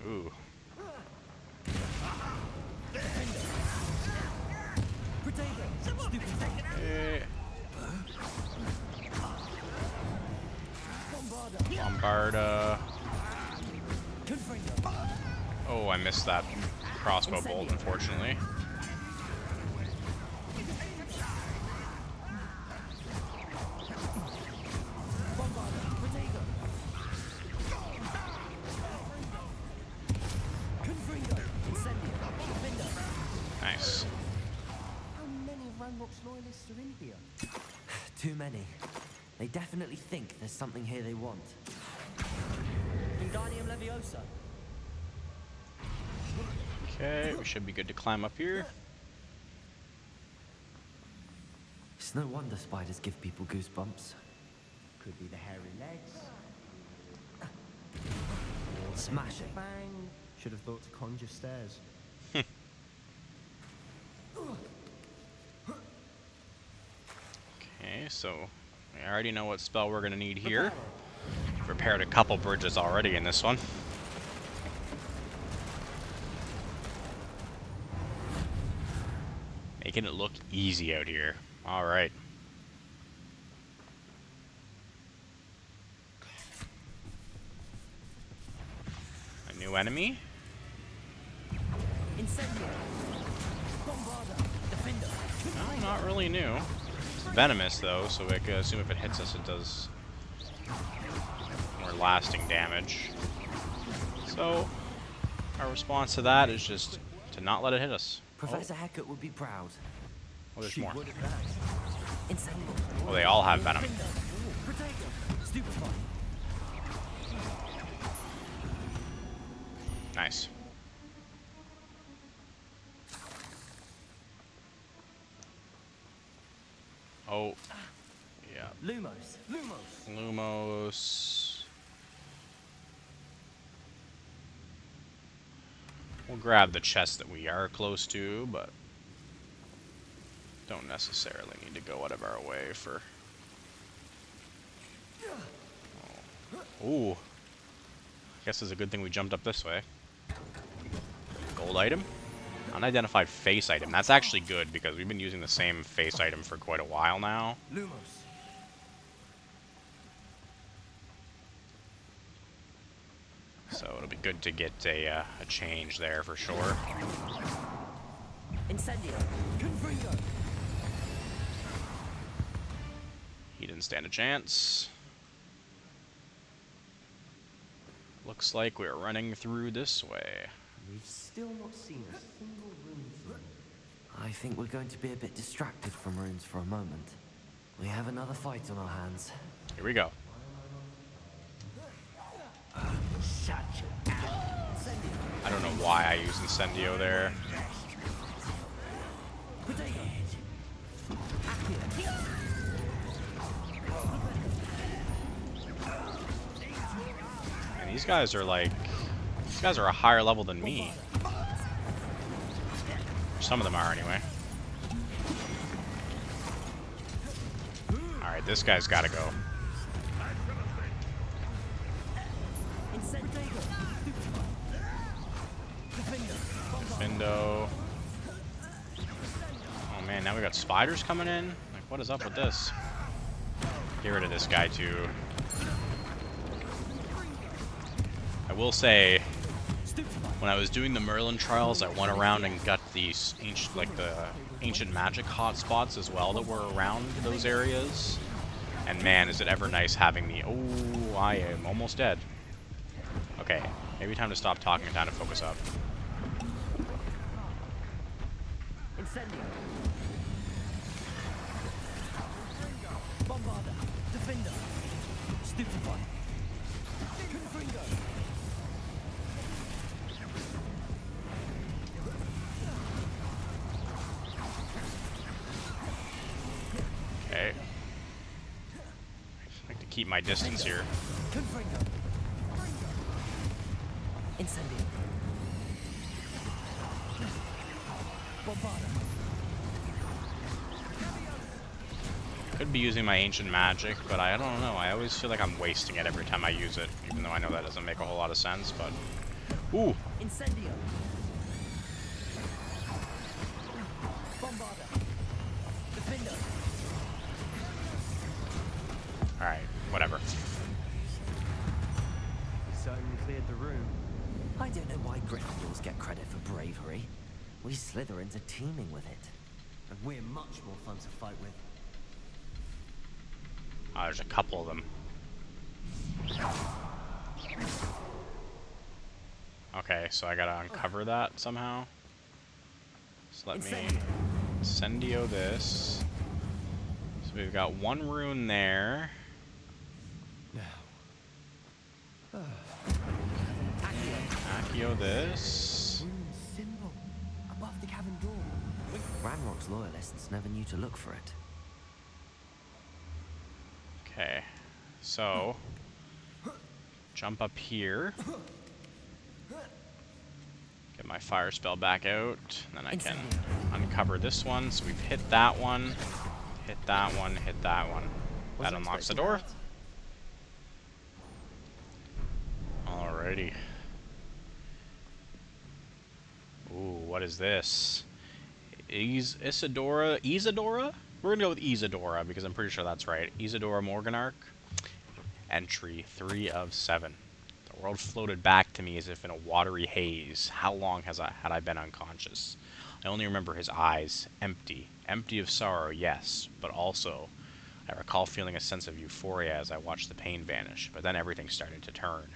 Ooh. Eh. Bombarda. Oh, I missed that crossbow bolt, unfortunately. Nice. How many Ranrock's loyalists are in here? Too many. They definitely think there's something here they want. Wingardium Leviosa. Okay, we should be good to climb up here. It's no wonder spiders give people goosebumps. Could be the hairy legs. Smash it. Bang. Should have thought to conjure stairs. Okay, so we already know what spell we're gonna need here. Repaired a couple bridges already in this one. Making it look easy out here. Alright. A new enemy? Incendio. Bombarda. Defender. No, not really new. It's venomous though, so I can assume if it hits us it does more lasting damage. So, our response to that is just to not let it hit us. Professor Hecat would be proud. Oh, there's more. Incendio. Oh, they all have venom. Protego. Stupefy. Nice. Oh, yeah. Lumos. Lumos. Lumos. We'll grab the chest that we are close to, but don't necessarily need to go out of our way for... Oh. Ooh. I guess it's a good thing we jumped up this way. Gold item? Unidentified face item. That's actually good because we've been using the same face item for quite a while now. Lumos. So it'll be good to get a change there for sure. Incendio. Confringo. He didn't stand a chance. Looks like we're running through this way. We've still not seen a single rune through. I think we're going to be a bit distracted from runes for a moment. We have another fight on our hands. Here we go. I don't know why I used Incendio there. And these guys are like... These guys are a higher level than me. Some of them are, anyway. Alright, this guy's gotta go. Findo. Oh man, now we got spiders coming in? Like, what is up with this? Get rid of this guy, too. I will say, when I was doing the Merlin trials, I went around and got these ancient, like the ancient magic hotspots as well that were around those areas. And man, is it ever nice having the... Oh, I am almost dead. Okay, maybe time to stop talking and time to focus up. Incendio. Bombarder. Defender. Stupefy. Confringo. Okay. I like to keep my distance here. Confringo. Incendio. Bombarder. Could be using my ancient magic, but I don't know. I always feel like I'm wasting it every time I use it, even though I know that doesn't make a whole lot of sense, but... Ooh! Incendio. Bombarder. Defender. Alright, whatever. Certainly cleared the room. I don't know why Gryffindors get credit for bravery. We Slytherins are teeming with it. And we're much more fun to fight with. There's a couple of them. Okay, so I gotta uncover that somehow. So let me incendio this. So we've got one rune there. Accio this. Symbol above the cavern door. Ranrock's loyalists never knew to look for it. Okay, so jump up here. Get my fire spell back out. And then I can uncover this one. So we've hit that one, hit that one, hit that one. That unlocks the door. Alrighty. Ooh, what is this? Isadora? We're gonna go with Isadora because I'm pretty sure that's right. Isadora Morganarch. Entry 3 of 7. The world floated back to me as if in a watery haze. How long had I been unconscious? I only remember his eyes, empty. Empty of sorrow, yes, but also I recall feeling a sense of euphoria as I watched the pain vanish, but then everything started to turn.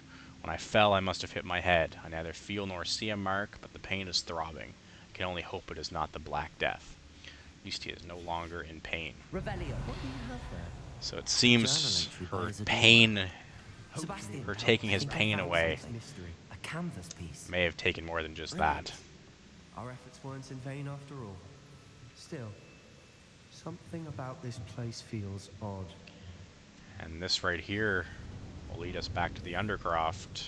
When I fell, I must have hit my head. I neither feel nor see a mark, but the pain is throbbing. I can only hope it is not the Black Death. At least he is no longer in pain. Revelio. What do you have there? So it seems her pain, her taking his pain away, A canvas piece. may have taken more than just that. Our efforts weren't in vain after all. Still, something about this place feels odd. And this right here will lead us back to the Undercroft.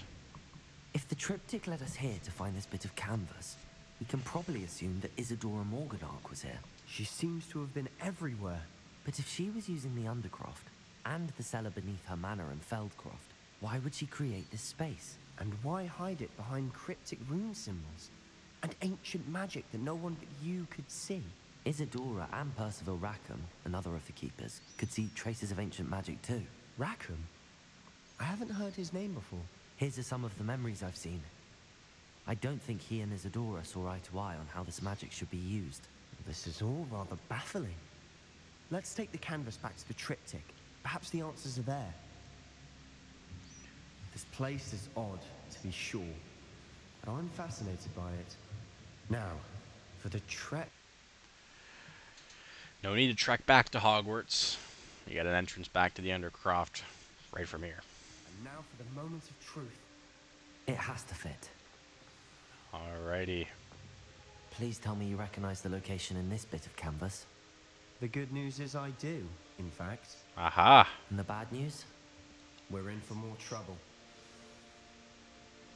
If the triptych led us here to find this bit of canvas, we can probably assume that Isadora Morganarch was here. She seems to have been everywhere. But if she was using the Undercroft, and the cellar beneath her manor in Feldcroft, why would she create this space? And why hide it behind cryptic rune symbols? And ancient magic that no one but you could see? Isadora and Percival Rackham, another of the keepers, could see traces of ancient magic too. Rackham? I haven't heard his name before. Here's are some of the memories I've seen. I don't think he and Isadora saw eye to eye on how this magic should be used. This is all rather baffling. Let's take the canvas back to the triptych. Perhaps the answers are there. This place is odd, to be sure, but I'm fascinated by it. Now, for the trek. No need to trek back to Hogwarts. You got an entrance back to the Undercroft right from here. And now for the moment of truth. It has to fit. Alrighty. Please tell me you recognize the location in this bit of canvas. The good news is I do, in fact. Aha! And the bad news? We're in for more trouble.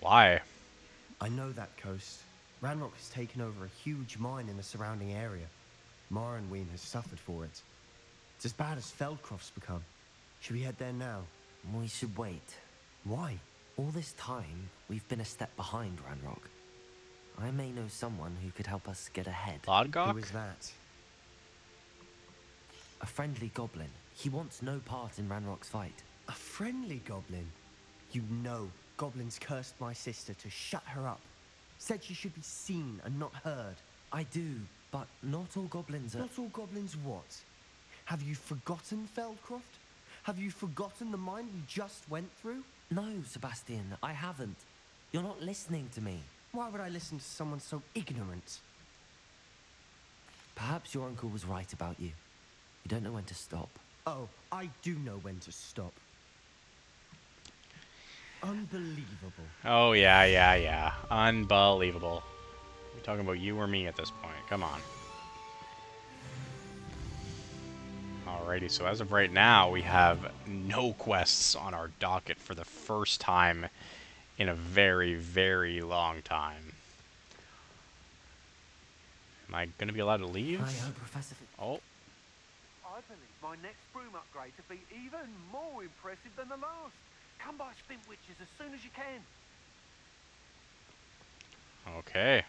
Why? I know that coast. Ranrock has taken over a huge mine in the surrounding area. Morrowind has suffered for it. It's as bad as Feldcroft's become. Should we head there now? We should wait. Why? All this time, we've been a step behind Ranrock. I may know someone who could help us get ahead. Lodgok? Who is that? A friendly goblin. He wants no part in Ranrock's fight. A friendly goblin? You know, goblins cursed my sister to shut her up. Said she should be seen and not heard. I do, but not all goblins are... Not all goblins what? Have you forgotten Feldcroft? Have you forgotten the mine we just went through? No, Sebastian, I haven't. You're not listening to me. Why would I listen to someone so ignorant? Perhaps your uncle was right about you. You don't know when to stop. Oh, I do know when to stop. Unbelievable. Oh, yeah. Unbelievable. We're talking about you or me at this point. Come on. Alrighty, so as of right now, we have no quests on our docket for the first time in a very, very long time. Am I going to be allowed to leave? Hi, Professor. Oh. I believe my next broom upgrade to be even more impressive than the last. Come by Spintwitches as soon as you can. Okay.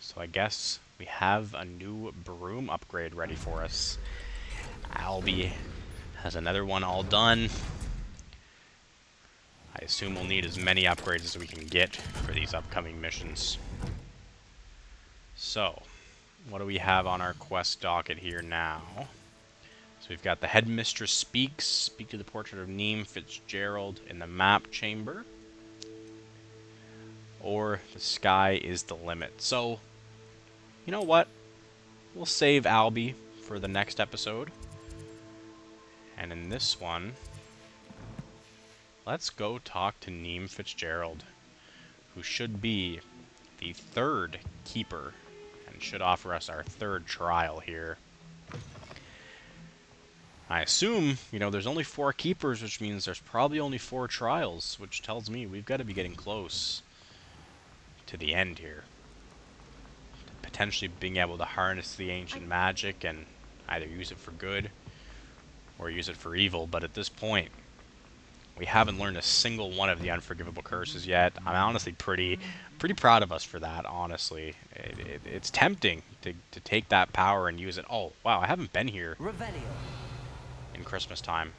So I guess we have a new broom upgrade ready for us. Albie has another one all done. I assume we'll need as many upgrades as we can get for these upcoming missions. So, what do we have on our quest docket here now? So we've got the Headmistress Speaks. Speak to the portrait of Neem Fitzgerald in the map chamber. Or the sky is the limit. So, you know what? We'll save Albie for the next episode. And in this one, let's go talk to Neem Fitzgerald, who should be the third keeper and should offer us our third trial here. I assume, you know, there's only 4 keepers, which means there's probably only 4 trials, which tells me we've got to be getting close to the end here. Potentially being able to harness the ancient magic and either use it for good or use it for evil, but at this point, we haven't learned a single one of the unforgivable curses yet. I'm honestly pretty proud of us for that, honestly. It's tempting to take that power and use it. Oh, wow, I haven't been here Revelio. in Christmas time.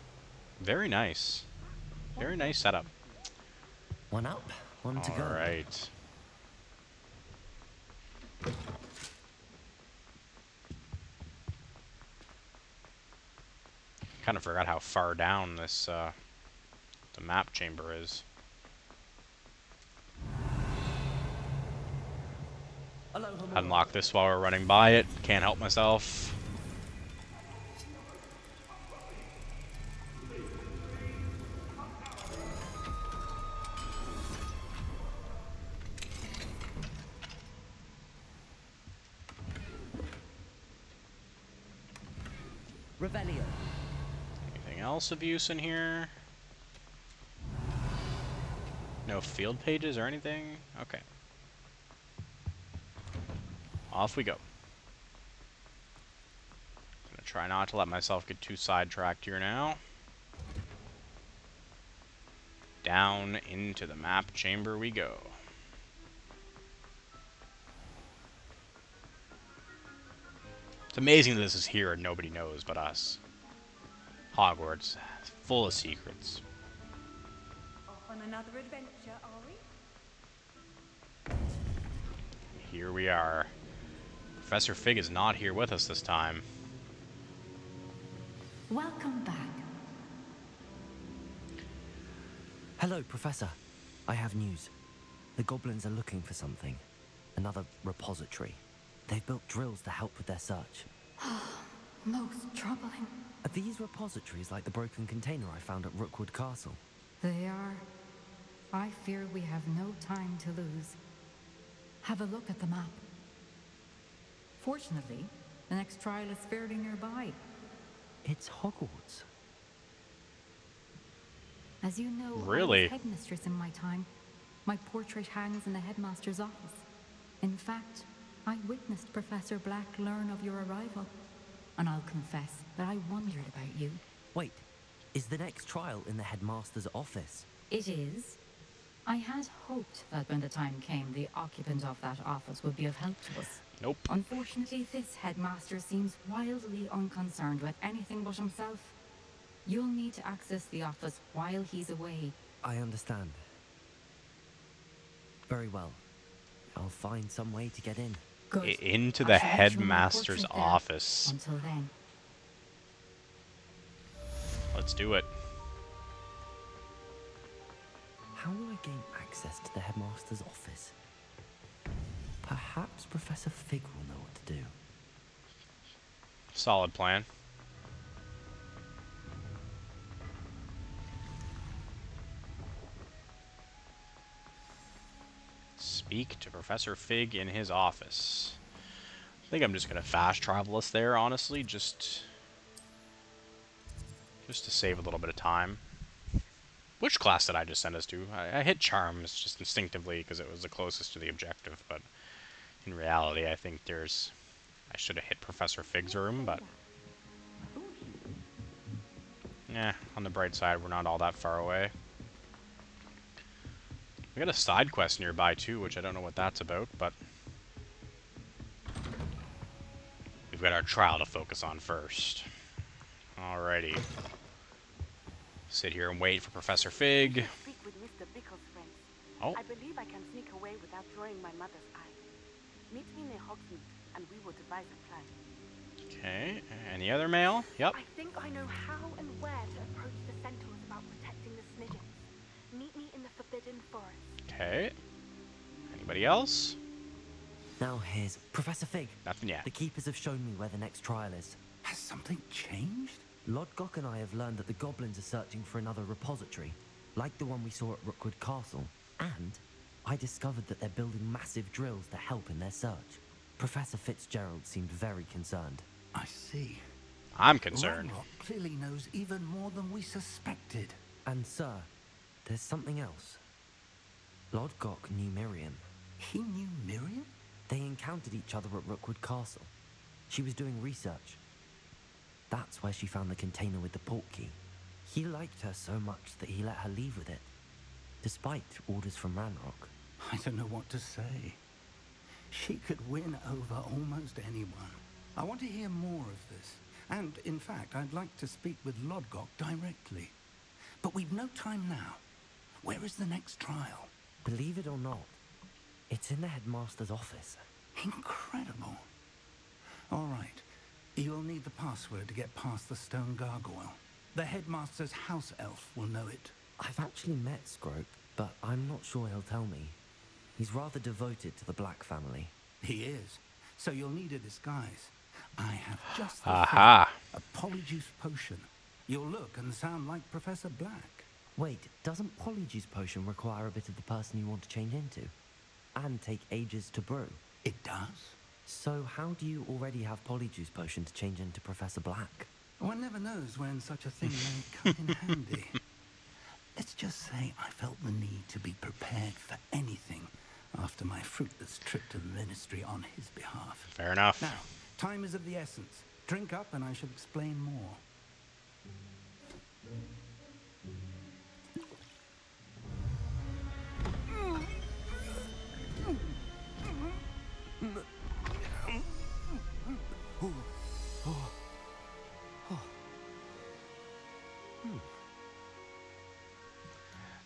Very nice. Very nice setup. One up, one to go. Alright. Kind of forgot how far down this the map chamber is. Unlock this while we're running by it. Can't help myself. Revelio. Anything else of use in here? No field pages or anything? Okay. Off we go. Gonna try not to let myself get too sidetracked here now. Down into the map chamber we go. It's amazing that this is here and nobody knows but us. Hogwarts, full of secrets. Off on another adventure, are we? Here we are. Professor Fig is not here with us this time. Welcome back. Hello, Professor. I have news. The goblins are looking for something. Another repository. They've built drills to help with their search. Most troubling. Are these repositories like the broken container I found at Rookwood Castle? They are. I fear we have no time to lose. Have a look at the map. Fortunately, the next trial is fairly nearby. It's Hogwarts. As you know, I Really? was headmistress in my time. My portrait hangs in the headmaster's office. In fact, I witnessed Professor Black learn of your arrival. And I'll confess that I wondered about you. Wait, is the next trial in the headmaster's office? It is. I had hoped that when the time came, the occupant of that office would be of help to us. Nope. Unfortunately, this headmaster seems wildly unconcerned with anything but himself. You'll need to access the office while he's away. I understand. Very well. I'll find some way to get in. Good. Into I the shall let you know my headmaster's portrait there. office. Until then. Let's do it. How will I gain access to the headmaster's office? Perhaps Professor Fig will know what to do. Solid plan. Speak to Professor Fig in his office. I think I'm just gonna fast travel us there, honestly, just to save a little bit of time. Which class did I just send us to? I hit Charms just instinctively because it was the closest to the objective, but in reality, I think I should have hit Professor Fig's room, but on the bright side, we're not all that far away. We got a side quest nearby too, which I don't know what that's about, but we've got our trial to focus on first. Alrighty. Sit here and wait for Professor Fig. Speak with Mr. Bickle's friends. Oh. I believe I can sneak away without drawing my mother's eye. Meet me near Hogsmeade, and we will devise a plan. Okay. Any other mail? Yep. I think I know how and where to approach the centaurs about protecting the Snidgens. Meet me in the Forbidden Forest. Okay. Anybody else? Now here's Professor Fig. Nothing yet. The keepers have shown me where the next trial is. Has something changed? Lodgok and I have learned that the goblins are searching for another repository, like the one we saw at Rookwood Castle. And I discovered that they're building massive drills to help in their search. Professor Fitzgerald seemed very concerned. I see. I'm concerned. Ranrock clearly knows even more than we suspected. And sir, there's something else. Lodgok knew Miriam. He knew Miriam? They encountered each other at Rookwood Castle. She was doing research. That's where she found the container with the port key. He liked her so much that he let her leave with it, despite orders from Ranrock. I don't know what to say. She could win over almost anyone. I want to hear more of this. And, in fact, I'd like to speak with Lodgok directly. But we've no time now. Where is the next trial? Believe it or not, it's in the headmaster's office. Incredible. All right. You'll need the password to get past the stone gargoyle. The headmaster's house elf will know it. I've actually met Scrope, but I'm not sure he'll tell me. He's rather devoted to the Black family. He is. So you'll need a disguise. I have just the Aha. thing, a polyjuice potion. You'll look and sound like Professor Black. Wait, doesn't Polyjuice Potion require a bit of the person you want to change into? And take ages to brew? It does. So how do you already have Polyjuice Potion to change into Professor Black? One never knows when such a thing may come in handy. Let's just say I felt the need to be prepared for anything after my fruitless trip to the Ministry on his behalf. Fair enough. Now, time is of the essence. Drink up and I shall explain more.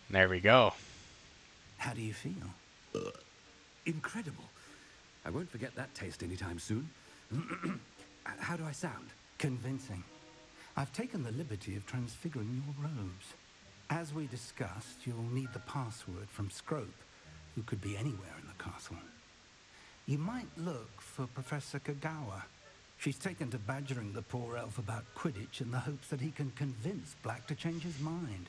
There we go. How do you feel? Incredible. I won't forget that taste anytime soon. How do I sound? Convincing. I've taken the liberty of transfiguring your robes. As we discussed, you'll need the password from Scrope, who could be anywhere in the castle. You might look for Professor Kagawa. She's taken to badgering the poor elf about Quidditch in the hopes that he can convince Black to change his mind.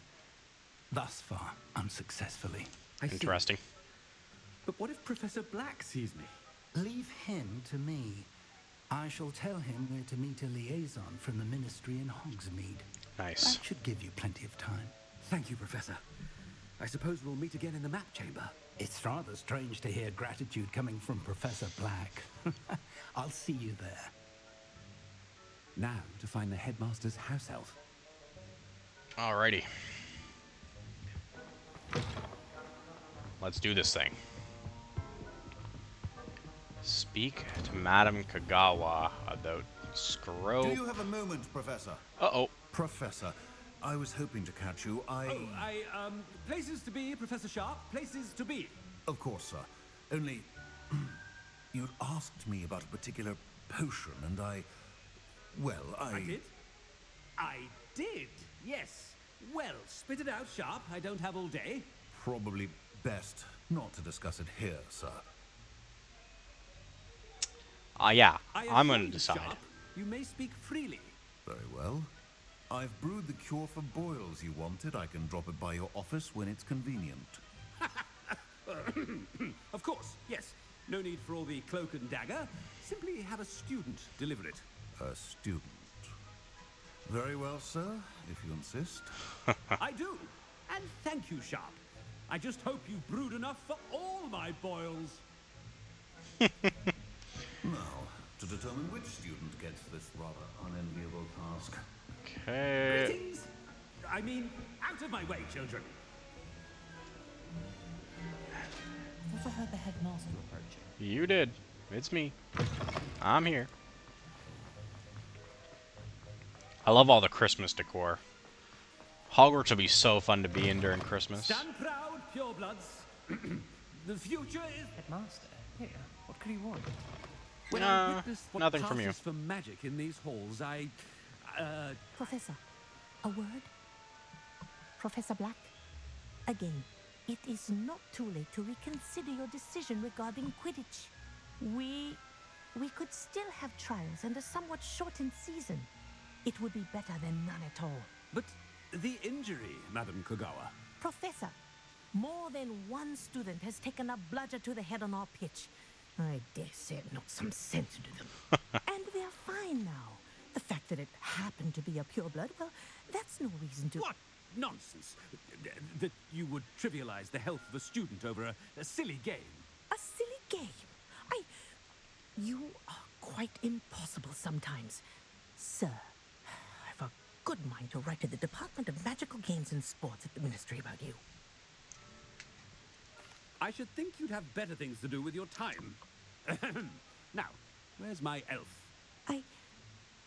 Thus far, unsuccessfully. Interesting. But what if Professor Black sees me? Leave him to me. I shall tell him where to meet a liaison from the Ministry in Hogsmeade. Nice. That should give you plenty of time. Thank you, Professor. I suppose we'll meet again in the map chamber. It's rather strange to hear gratitude coming from Professor Black. I'll see you there. Now to find the headmaster's house elf. Alrighty. Let's do this thing. Speak to Madame Kagawa about Scrope. Do you have a moment, Professor? Uh-oh. Professor, I was hoping to catch you. Places to be, Professor Sharp. Places to be. Of course, sir. Only, you'd asked me about a particular potion, and I did? I did, yes. Well, spit it out, Sharp. I don't have all day. Probably best not to discuss it here, sir. Yeah, I'm going to decide. Sharp, you may speak freely. Very well. I've brewed the cure for boils you wanted. I can drop it by your office when it's convenient. Of course, yes. No need for all the cloak and dagger. Simply have a student deliver it. A student. Very well, sir, if you insist. I do. And thank you, Sharp. I just hope you've brewed enough for all my boils. Now, to determine which student gets this rather unenviable task. Okay. Greetings. I mean, out of my way, children. I thought I heard the headmaster approaching. You did. It's me. I'm here. I love all the Christmas decor. Hogwarts will be so fun to be in during Christmas. Stand proud, purebloods. The future is... Headmaster? Here, what could he want? When I witnessed what nothing from you. passes for magic in these halls, Professor, a word? Professor Black? Again, it is not too late to reconsider your decision regarding Quidditch. We could still have trials and a somewhat shortened season. It would be better than none at all. But the injury, Madame Kagawa. Professor, more than one student has taken a bludger to the head on our pitch. I dare say it knocked some sense into them. And they're fine now. The fact that it happened to be a pureblood, well, that's no reason to... What nonsense! That you would trivialize the health of a student over a silly game. A silly game? You are quite impossible sometimes. Sir, I've a good mind to write to the Department of Magical Games and Sports at the Ministry about you. I should think you'd have better things to do with your time. Now, where's my elf?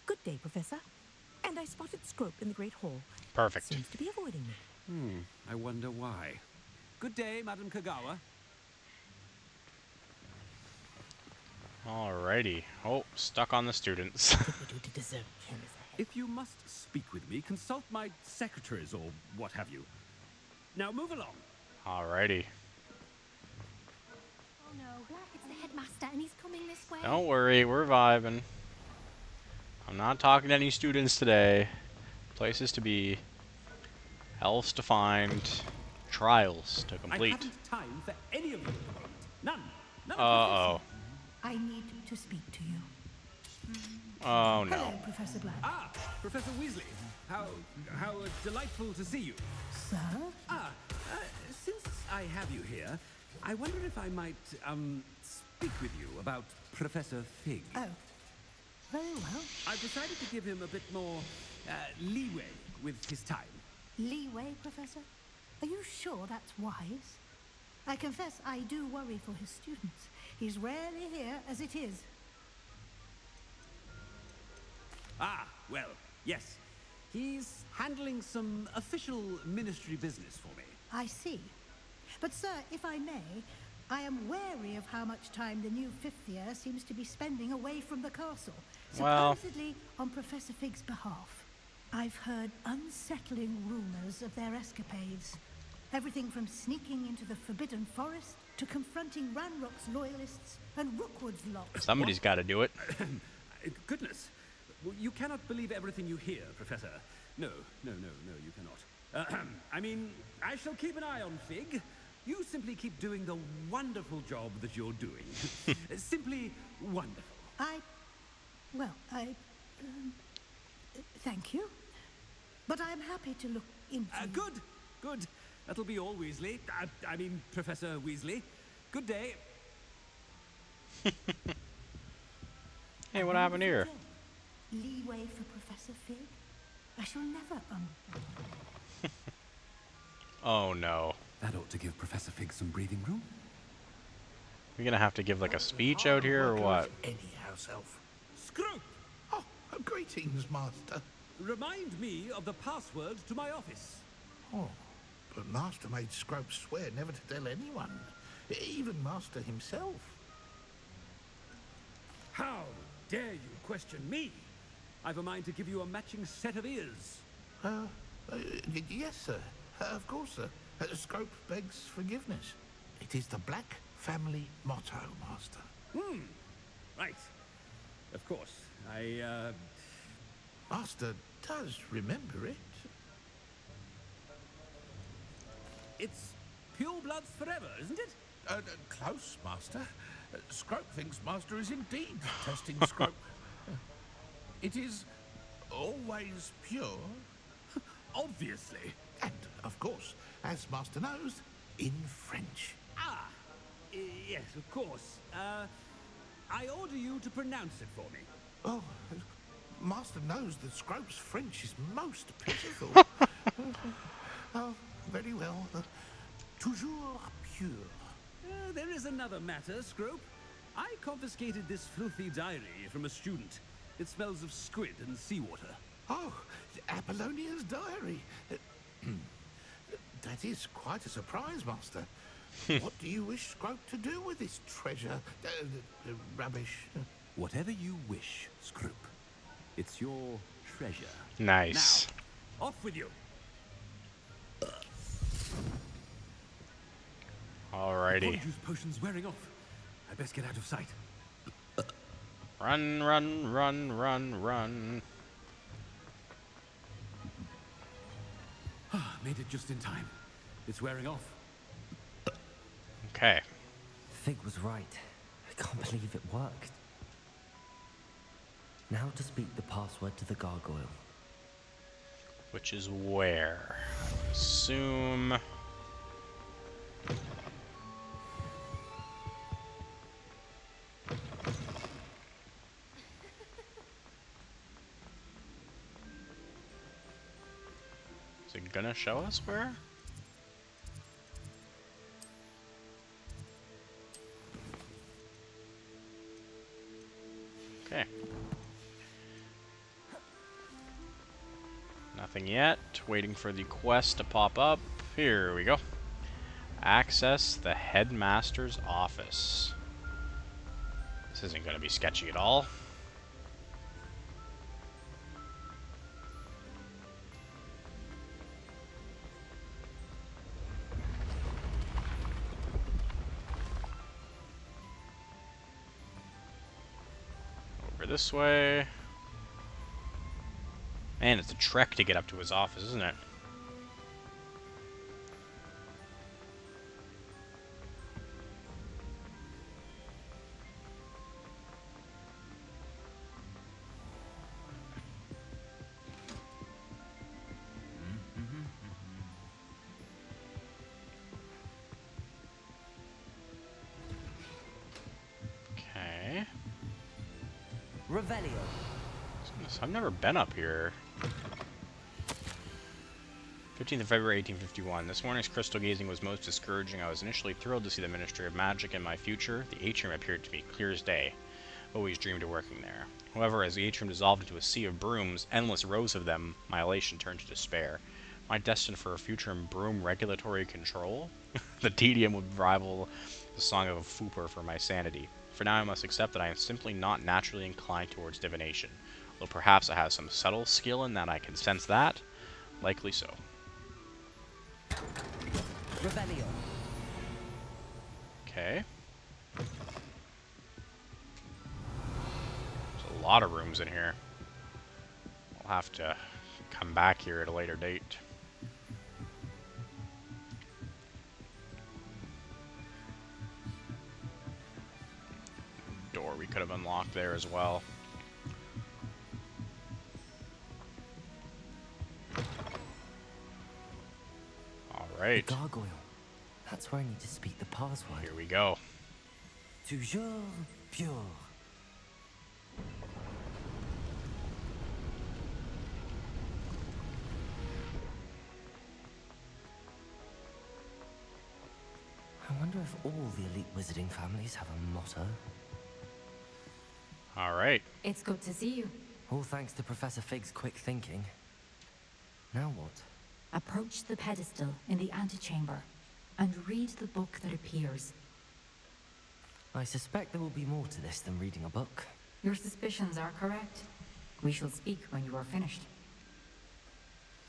Good day, Professor. And I spotted Scrope in the Great Hall. Perfect. Seems to be avoiding me. I wonder why. Good day, Madame Kagawa. Alrighty. Oh, stuck on the students. What did we do to deserve him as a head? If you must speak with me, consult my secretaries or what have you. Now move along. Alrighty. Oh no, it's the headmaster and he's coming this way. Don't worry, we're vibing. I'm not talking to any students today. Places to be. Elves to find. Trials to complete. I haven't time for any of you at the moment. None. Uh-oh. I need to speak to you. Oh no. Hello, Professor Black. Ah, Professor Weasley. How delightful to see you. Sir? Since I have you here, I wonder if I might, speak with you about Professor Fig. Oh, very well. I've decided to give him a bit more, leeway with his time. Leeway, Professor? Are you sure that's wise? I confess I do worry for his students. He's rarely here as it is. Ah, well, yes. He's handling some official ministry business for me. I see. But, sir, if I may, I am wary of how much time the new fifth year seems to be spending away from the castle, Well, supposedly on Professor Fig's behalf. I've heard unsettling rumors of their escapades. Everything from sneaking into the Forbidden Forest to confronting Ranrock's loyalists and Rookwood's lot. somebody's got to do it. Goodness. You cannot believe everything you hear, Professor. No, you cannot. I mean, I shall keep an eye on Fig. You simply keep doing the wonderful job that you're doing. Simply wonderful. Thank you. But I'm happy to look into... Good. Good. That'll be all Weasley. I mean, Professor Weasley. Good day. Hey, what happened here? Leeway for Professor Fig? I shall never Oh no. That ought to give Professor Fig some breathing room. We're gonna have to give like a speech out here or what? Any house elf. Scrope! Oh, greetings, Master. Remind me of the password to my office. Oh, but Master made Scrope swear never to tell anyone, even Master himself. How dare you question me? I've a mind to give you a matching set of ears. Yes, sir. Of course, sir. Scrope begs forgiveness. It is the Black family motto, Master. Right. Of course. Master does remember it. It's pure bloods forever, isn't it? Close, Master. Scrope thinks Master is indeed testing Scrope. It is always pure. Obviously. And, of course, as Master knows, in French. Ah, yes, of course. I order you to pronounce it for me. Oh, Master knows that Scrope's French is most pitiful. Oh, very well. Toujours pure. There is another matter, Scrope. I confiscated this filthy diary from a student. It smells of squid and seawater. Oh, Apollonia's diary. That is quite a surprise, Master. What do you wish Scrope to do with this treasure? Rubbish. Whatever you wish, Scrope. It's your treasure. Nice. Now, off with you. Alrighty. Juice potion's wearing off. I best get out of sight. Run, run, run, run, run. Made it just in time. It's wearing off. Okay. Fig was right. I can't believe it worked. Now to speak the password to the gargoyle. Which is where? I would assume. Is it gonna show us where? Okay. Nothing yet. Waiting for the quest to pop up. Here we go. Access the headmaster's office. This isn't going to be sketchy at all. Over this way. Man, it's a trek to get up to his office, isn't it? Okay. Revelio. I've never been up here. 15th of February, 1851. This morning's crystal gazing was most discouraging. I was initially thrilled to see the Ministry of Magic in my future. The atrium appeared to me clear as day. Always dreamed of working there. However, as the atrium dissolved into a sea of brooms, endless rows of them, my elation turned to despair. Am I destined for a future in broom regulatory control? The tedium would rival the song of a fooper for my sanity. For now, I must accept that I am simply not naturally inclined towards divination. Though perhaps I have some subtle skill in that I can sense that. Likely so. Revelio. Okay. There's a lot of rooms in here. I'll have to come back here at a later date. Door we could have unlocked there as well. right. The gargoyle. That's where I need to speak the password. Here we go. Toujours pure. I wonder if all the elite wizarding families have a motto. All right. It's good to see you. All thanks to Professor Fig's quick thinking. Now what? Approach the pedestal in the antechamber and read the book that appears. I suspect there will be more to this than reading a book. Your suspicions are correct. We shall speak when you are finished.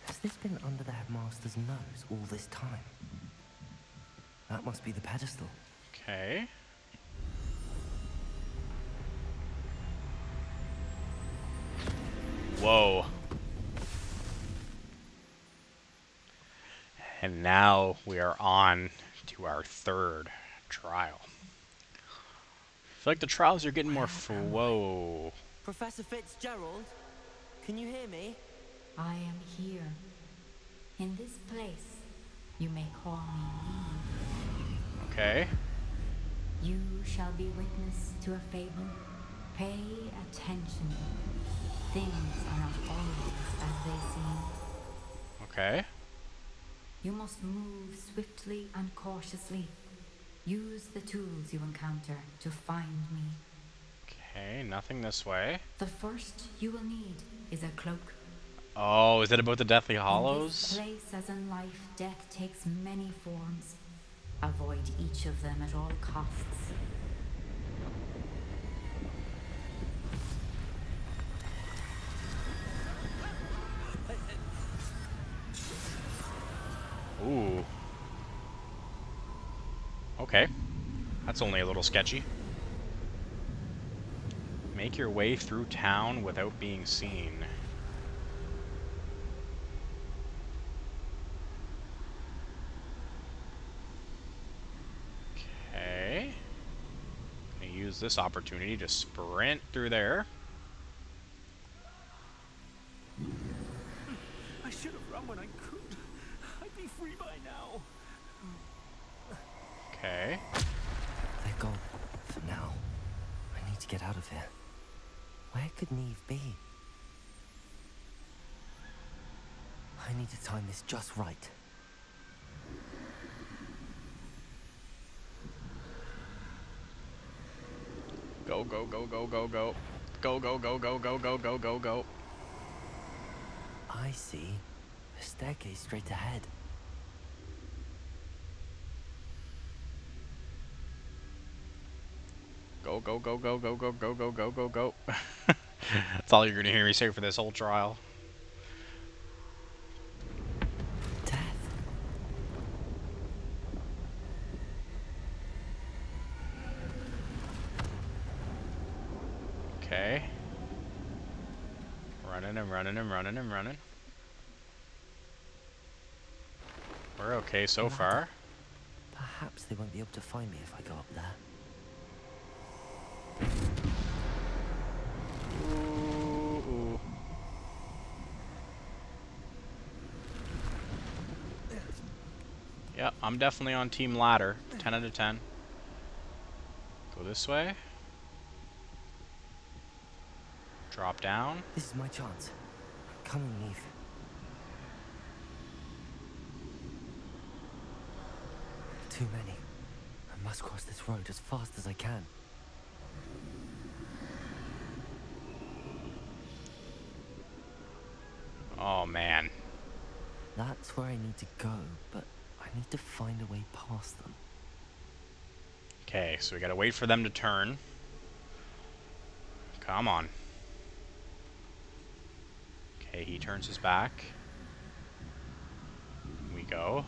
Has this been under the headmaster's nose all this time? That must be the pedestal. Okay. Whoa. And now we are on to our third trial. I feel like the trials are getting more whoa. Professor Fitzgerald, can you hear me? I am here. In this place, you may call me Eve. Okay. You shall be witness to a fable. Pay attention. Things are not always as they seem. Okay. You must move swiftly and cautiously. Use the tools you encounter to find me. Okay, nothing this way. The first you will need is a cloak. Oh, is it about the Deathly In Hallows? this place, as in life, death takes many forms. Avoid each of them at all costs. Ooh. Okay. That's only a little sketchy. Make your way through town without being seen. Okay. Gonna use this opportunity to sprint through there. I should have run when I could. I'd be free by now. Okay. They're gone. For now. I need to get out of here. Where could Neve be? I need to time this just right. Go, go, go, go, go, go. Go, go, go, go, go, go, go, go, go. I see. A staircase straight ahead. Go, go, go, go, go, go, go, go, go, go, go. That's all you're gonna hear me say for this whole trial. Okay. Running and running and running and running. We're okay so far. Perhaps they won't be able to find me if I go up there. Ooh. Yep, I'm definitely on team ladder. 10 out of 10. Go this way. Drop down. This is my chance. Come on, Neve. Too many. I must cross this road as fast as I can. Oh, man. That's where I need to go, but I need to find a way past them. Okay, so we gotta wait for them to turn. Come on. Okay, he turns his back. We go.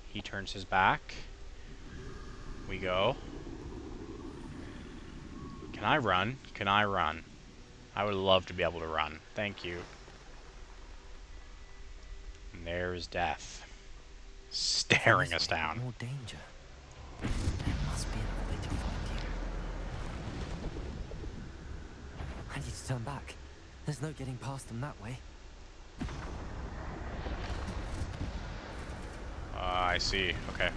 He turns his back. We go. Can I run? Can I run? I would love to be able to run. Thank you. And there's death. Staring us down. More danger. There must be another way to find you. I need to turn back. There's no getting past them that way. I see. Okay.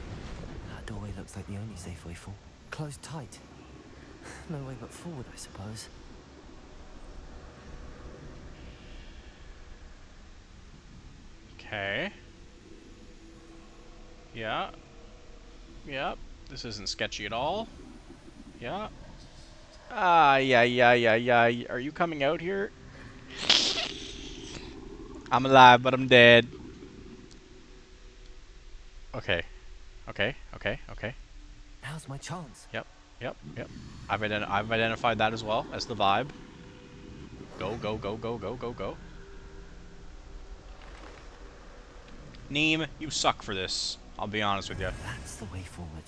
That doorway looks like the only safe way forward. Closed tight. No way but forward, I suppose. Okay. Yeah. Yep. This isn't sketchy at all. Yeah. Yeah. Are you coming out here? I'm alive, but I'm dead. Okay. Okay. Now's my chance. Yep. I've identified that as well as the vibe. Go. Neem, you suck for this. I'll be honest with you. That's the way forward.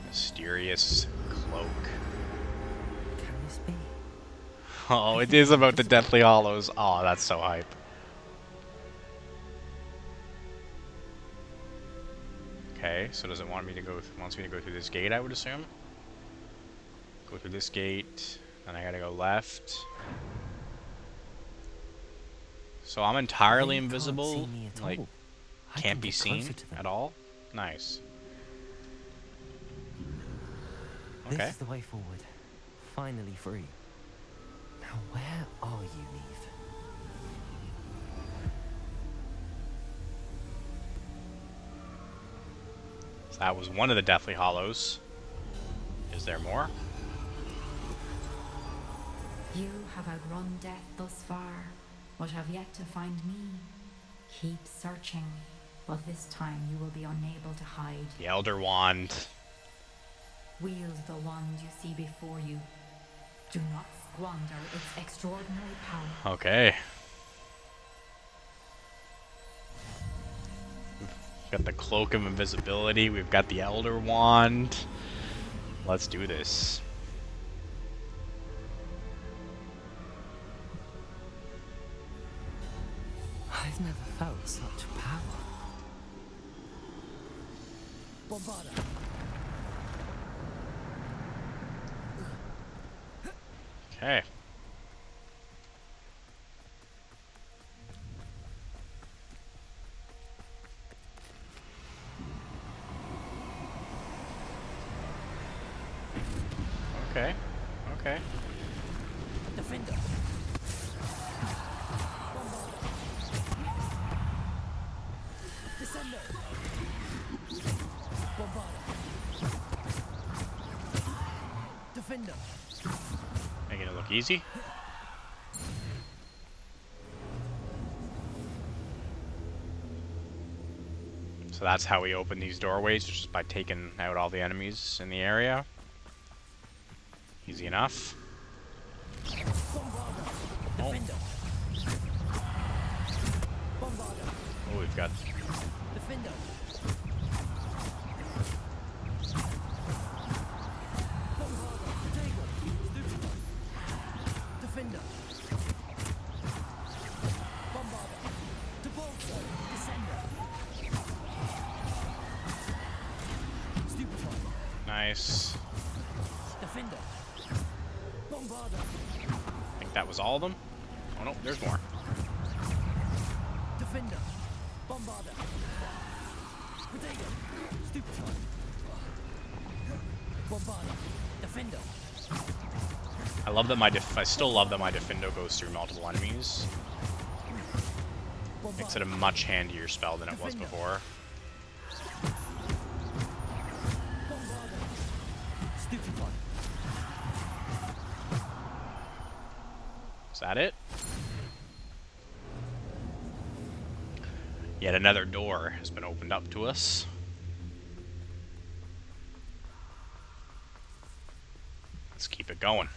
Mysterious cloak. Can this be? Oh, it is about the Deathly Hallows. Oh, that's so hype. Okay, so does it want me to go? Wants me to go through this gate, I would assume. Go through this gate, and I gotta go left. So I'm entirely invisible, like can't be seen at all. Nice. Okay. This is the way forward. Finally free. Now where are you, Neve? So that was one of the Deathly Hallows. Is there more? You have outrun death thus far, but have yet to find me. Keep searching, but this time you will be unable to hide. The Elder Wand. Wield the wand you see before you. Do not squander its extraordinary power. Okay. We've got the Cloak of Invisibility. We've got the Elder Wand. Let's do this. I've never felt such power. Bombarda. Okay. Okay. Defender. Descender. Bombarda. Defender. Making it look easy. So that's how we open these doorways, just by taking out all the enemies in the area. Easy enough. Oh, oh we've got... Defender. Defender. Bombarda. Debolso. Descender. Stupefy. Nice. Defender. Bombarda. I think that was all of them. Oh no, there's more. Defender. Bombarda. Protego. Stupefy. Bombarda. Defender. I love that I still love that my Defindo goes through multiple enemies. Makes it a much handier spell than it was before. Is that it? Yet another door has been opened up to us. Let's keep it going.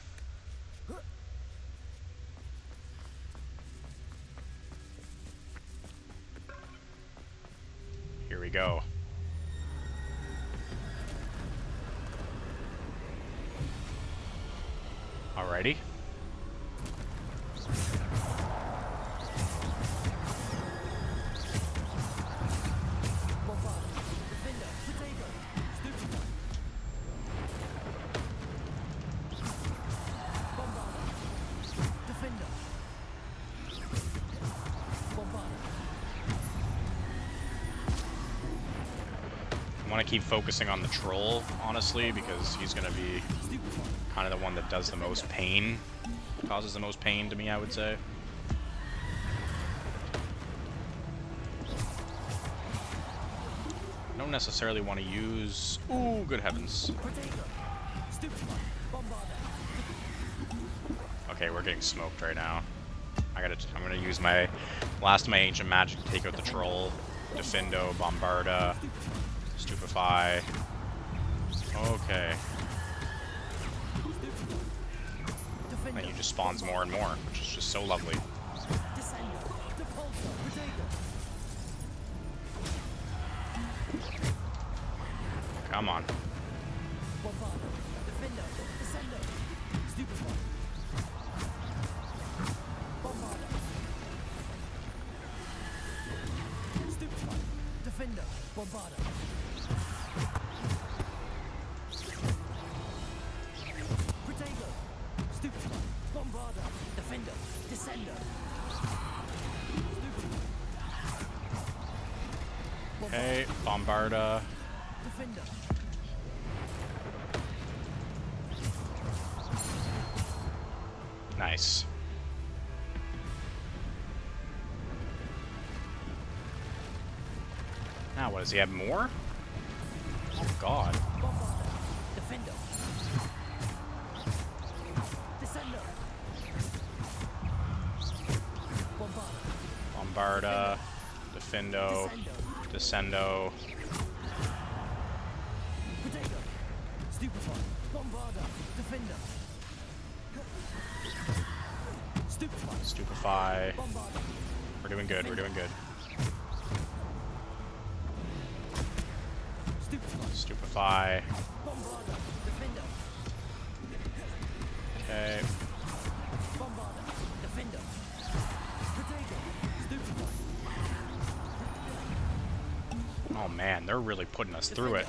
Here we go. Alrighty. want to keep focusing on the troll, honestly, because he's going to be kind of the one that does the most pain. Causes the most pain to me, I would say. I don't necessarily want to use... Ooh, good heavens. Okay, we're getting smoked right now. I'm gonna use my last of my ancient magic to take out the troll. Defendo, Bombarda, Stupefy. Okay. And he just spawns more and more, which is just so lovely. Come on. Okay, Bombarda. Nice. Now, what, does he have more? Oh, God. Bombarda, Defendo, Descendo. Stupefy. We're doing good, we're doing good. Stupefy. Okay. Oh man, they're really putting us through it.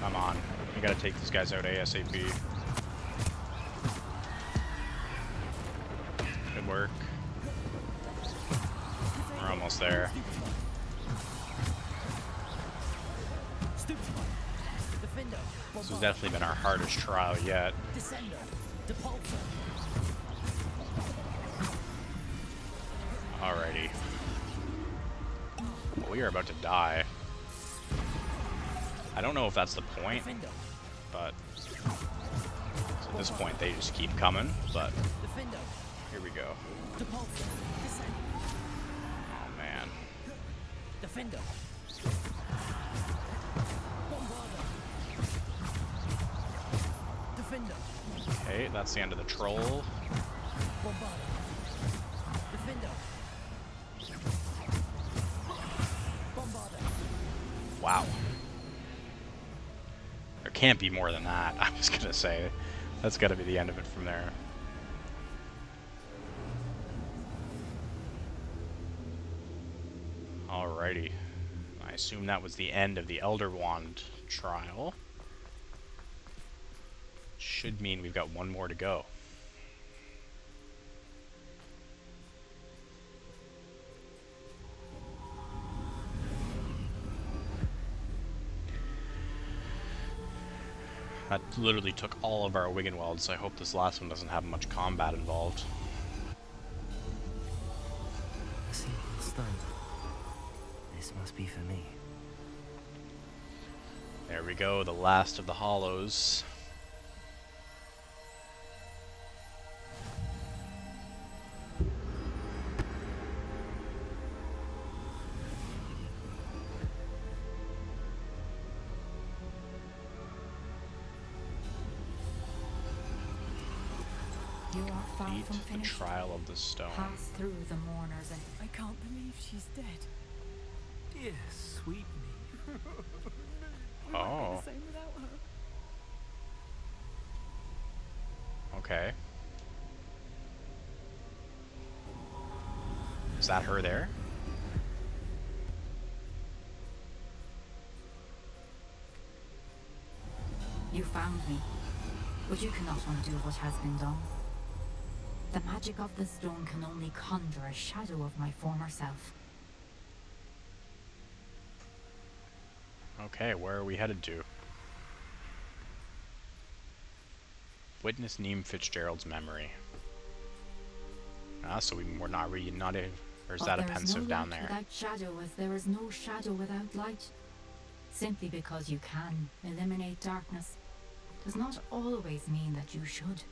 Come on. We gotta take these guys out ASAP. Good work. We're almost there. This has definitely been our hardest trial yet. Alrighty. Well, we are about to die. I don't know if that's the point, but at this point they just keep coming, but here we go. Oh man. Okay, that's the end of the troll. Wow. There can't be more than that, I was gonna say. That's gotta be the end of it from there. Alrighty. I assume that was the end of the Elder Wand trial. Should mean we've got one more to go. That literally took all of our Wiggenwelds, so I hope this last one doesn't have much combat involved. A single stone. This must be for me. There we go, the last of the Hallows. You are far Beat from the finished. trial of the stone. Pass through the mourners and I can't believe she's dead. Dear sweet me. We won't be the same without her. Okay. Is that her there? you found me. But you cannot undo what has been done. The magic of the stone can only conjure a shadow of my former self. Okay, where are we headed to? Witness Neem Fitzgerald's memory. Ah, so we're not reunited. Or is that a pensive down there? Without shadow, as there is no shadow without light. Simply because you can eliminate darkness does not always mean that you should.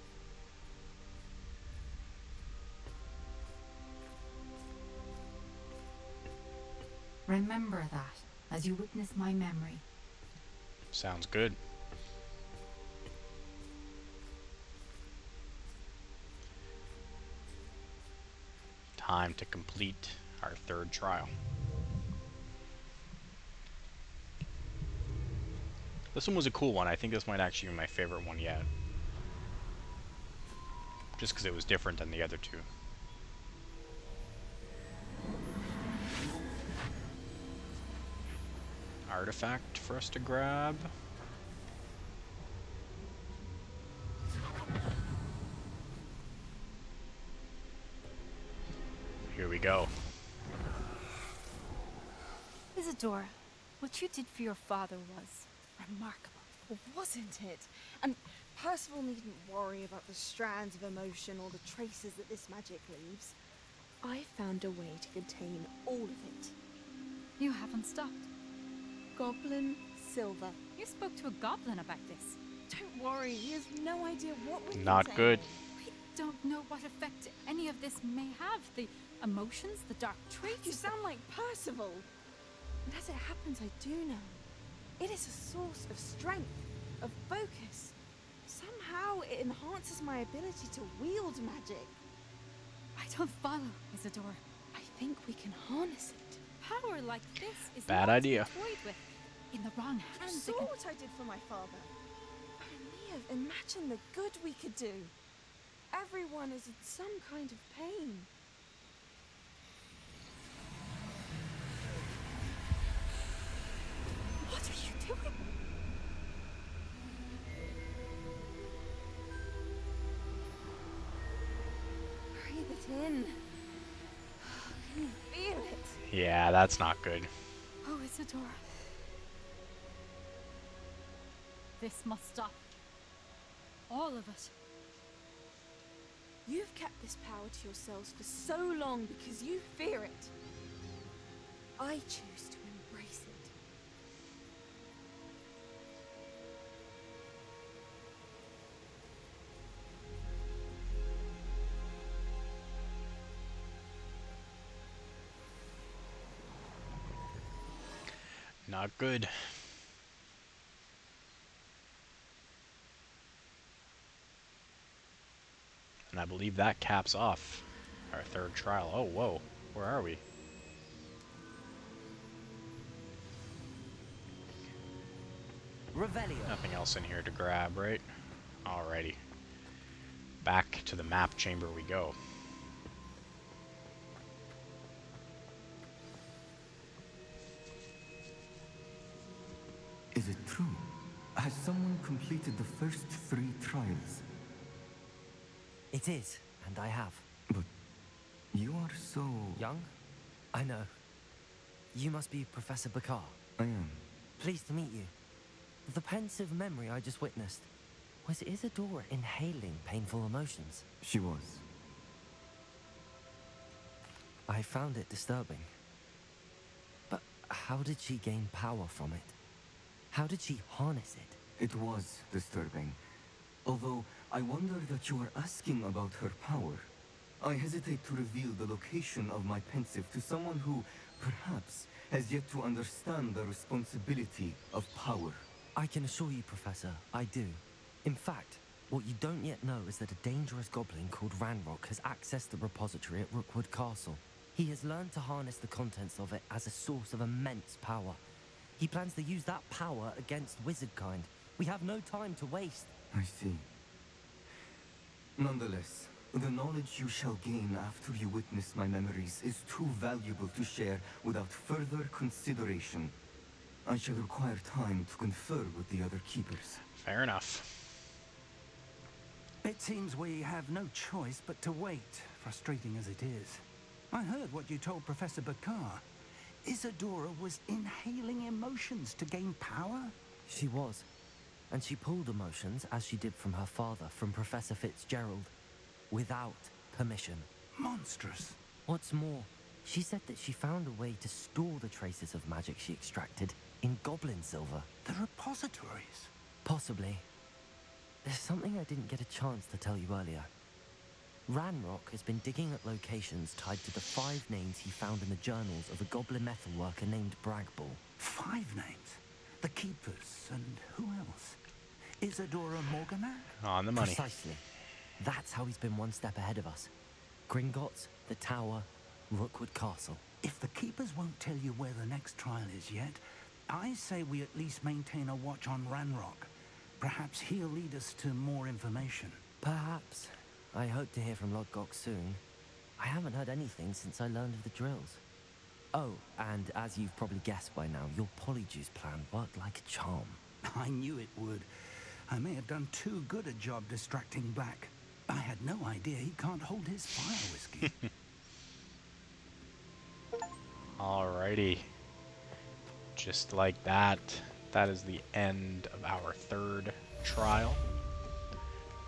Remember that as you witness my memory. Sounds good. Time to complete our third trial. This one was a cool one. I think this might actually be my favorite one yet. Just because it was different than the other two. Artifact for us to grab. Here we go. Isadora, what you did for your father was remarkable, wasn't it? And Percival needn't worry about the strands of emotion or the traces that this magic leaves. I found a way to contain all of it. You haven't stopped. Goblin Silver. You spoke to a goblin about this. Don't worry, he has no idea what we're Not good. We don't know what effect any of this may have. The emotions, the dark traits. You sound like Percival. And as it happens, I do know. It is a source of strength, of focus. Somehow it enhances my ability to wield magic. I don't follow, Isadora. I think we can harness it. Power like this is bad not idea. To be toyed with. In the wrong hands. You saw what I did for my father. Only imagine the good we could do. Everyone is in some kind of pain. What are you doing? Breathe it in. Can you feel it? Yeah, that's not good. Oh, Isadora. This must stop. All of it. You've kept this power to yourselves for so long because you fear it. I choose to embrace it. Not good. And I believe that caps off our third trial. Oh, whoa. Where are we? Revelio. Nothing else in here to grab, right? Alrighty. Back to the map chamber we go. Is it true? Has someone completed the first 3 trials? It is, and I have. But you are so... Young? I know. You must be Professor Bakar. I am. Pleased to meet you. The pensive memory I just witnessed. Was Isadora inhaling painful emotions? She was. I found it disturbing. But how did she gain power from it? How did she harness it? It was disturbing. Although, I wonder that you are asking about her power. I hesitate to reveal the location of my pensive to someone who, perhaps, has yet to understand the responsibility of power. I can assure you, Professor, I do. In fact, what you don't yet know is that a dangerous goblin called Ranrock has accessed the repository at Rookwood Castle. He has learned to harness the contents of it as a source of immense power. He plans to use that power against wizardkind. We have no time to waste. I see. Nonetheless, the knowledge you shall gain after you witness my memories is too valuable to share without further consideration. I shall require time to confer with the other keepers. Fair enough. It seems we have no choice but to wait, frustrating as it is. I heard what you told Professor Bakar. Isadora was inhaling emotions to gain power? She was. And she pulled emotions, as she did from her father, from Professor Fitzgerald, without permission. Monstrous. What's more, she said that she found a way to store the traces of magic she extracted in goblin silver. The repositories? Possibly. There's something I didn't get a chance to tell you earlier. Ranrock has been digging at locations tied to the 5 names he found in the journals of a goblin metalworker named Bragball. 5 names? The Keepers, and who else? Isadora Morganac? On the money. Precisely. That's how he's been one step ahead of us. Gringotts, the Tower, Rookwood Castle. If the Keepers won't tell you where the next trial is yet, I say we at least maintain a watch on Ranrock. Perhaps he'll lead us to more information. Perhaps. I hope to hear from Lodgok soon. I haven't heard anything since I learned of the drills. Oh, and as you've probably guessed by now, your Polyjuice plan worked like a charm. I knew it would. I may have done too good a job distracting Black. I had no idea he can't hold his fire whiskey. Alrighty. Just like that, that is the end of our 3rd trial.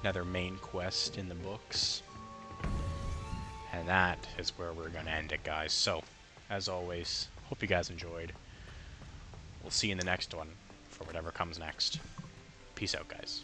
Another main quest in the books. And that is where we're going to end it, guys. So, as always, hope you guys enjoyed. We'll see you in the next one for whatever comes next. Peace out, guys.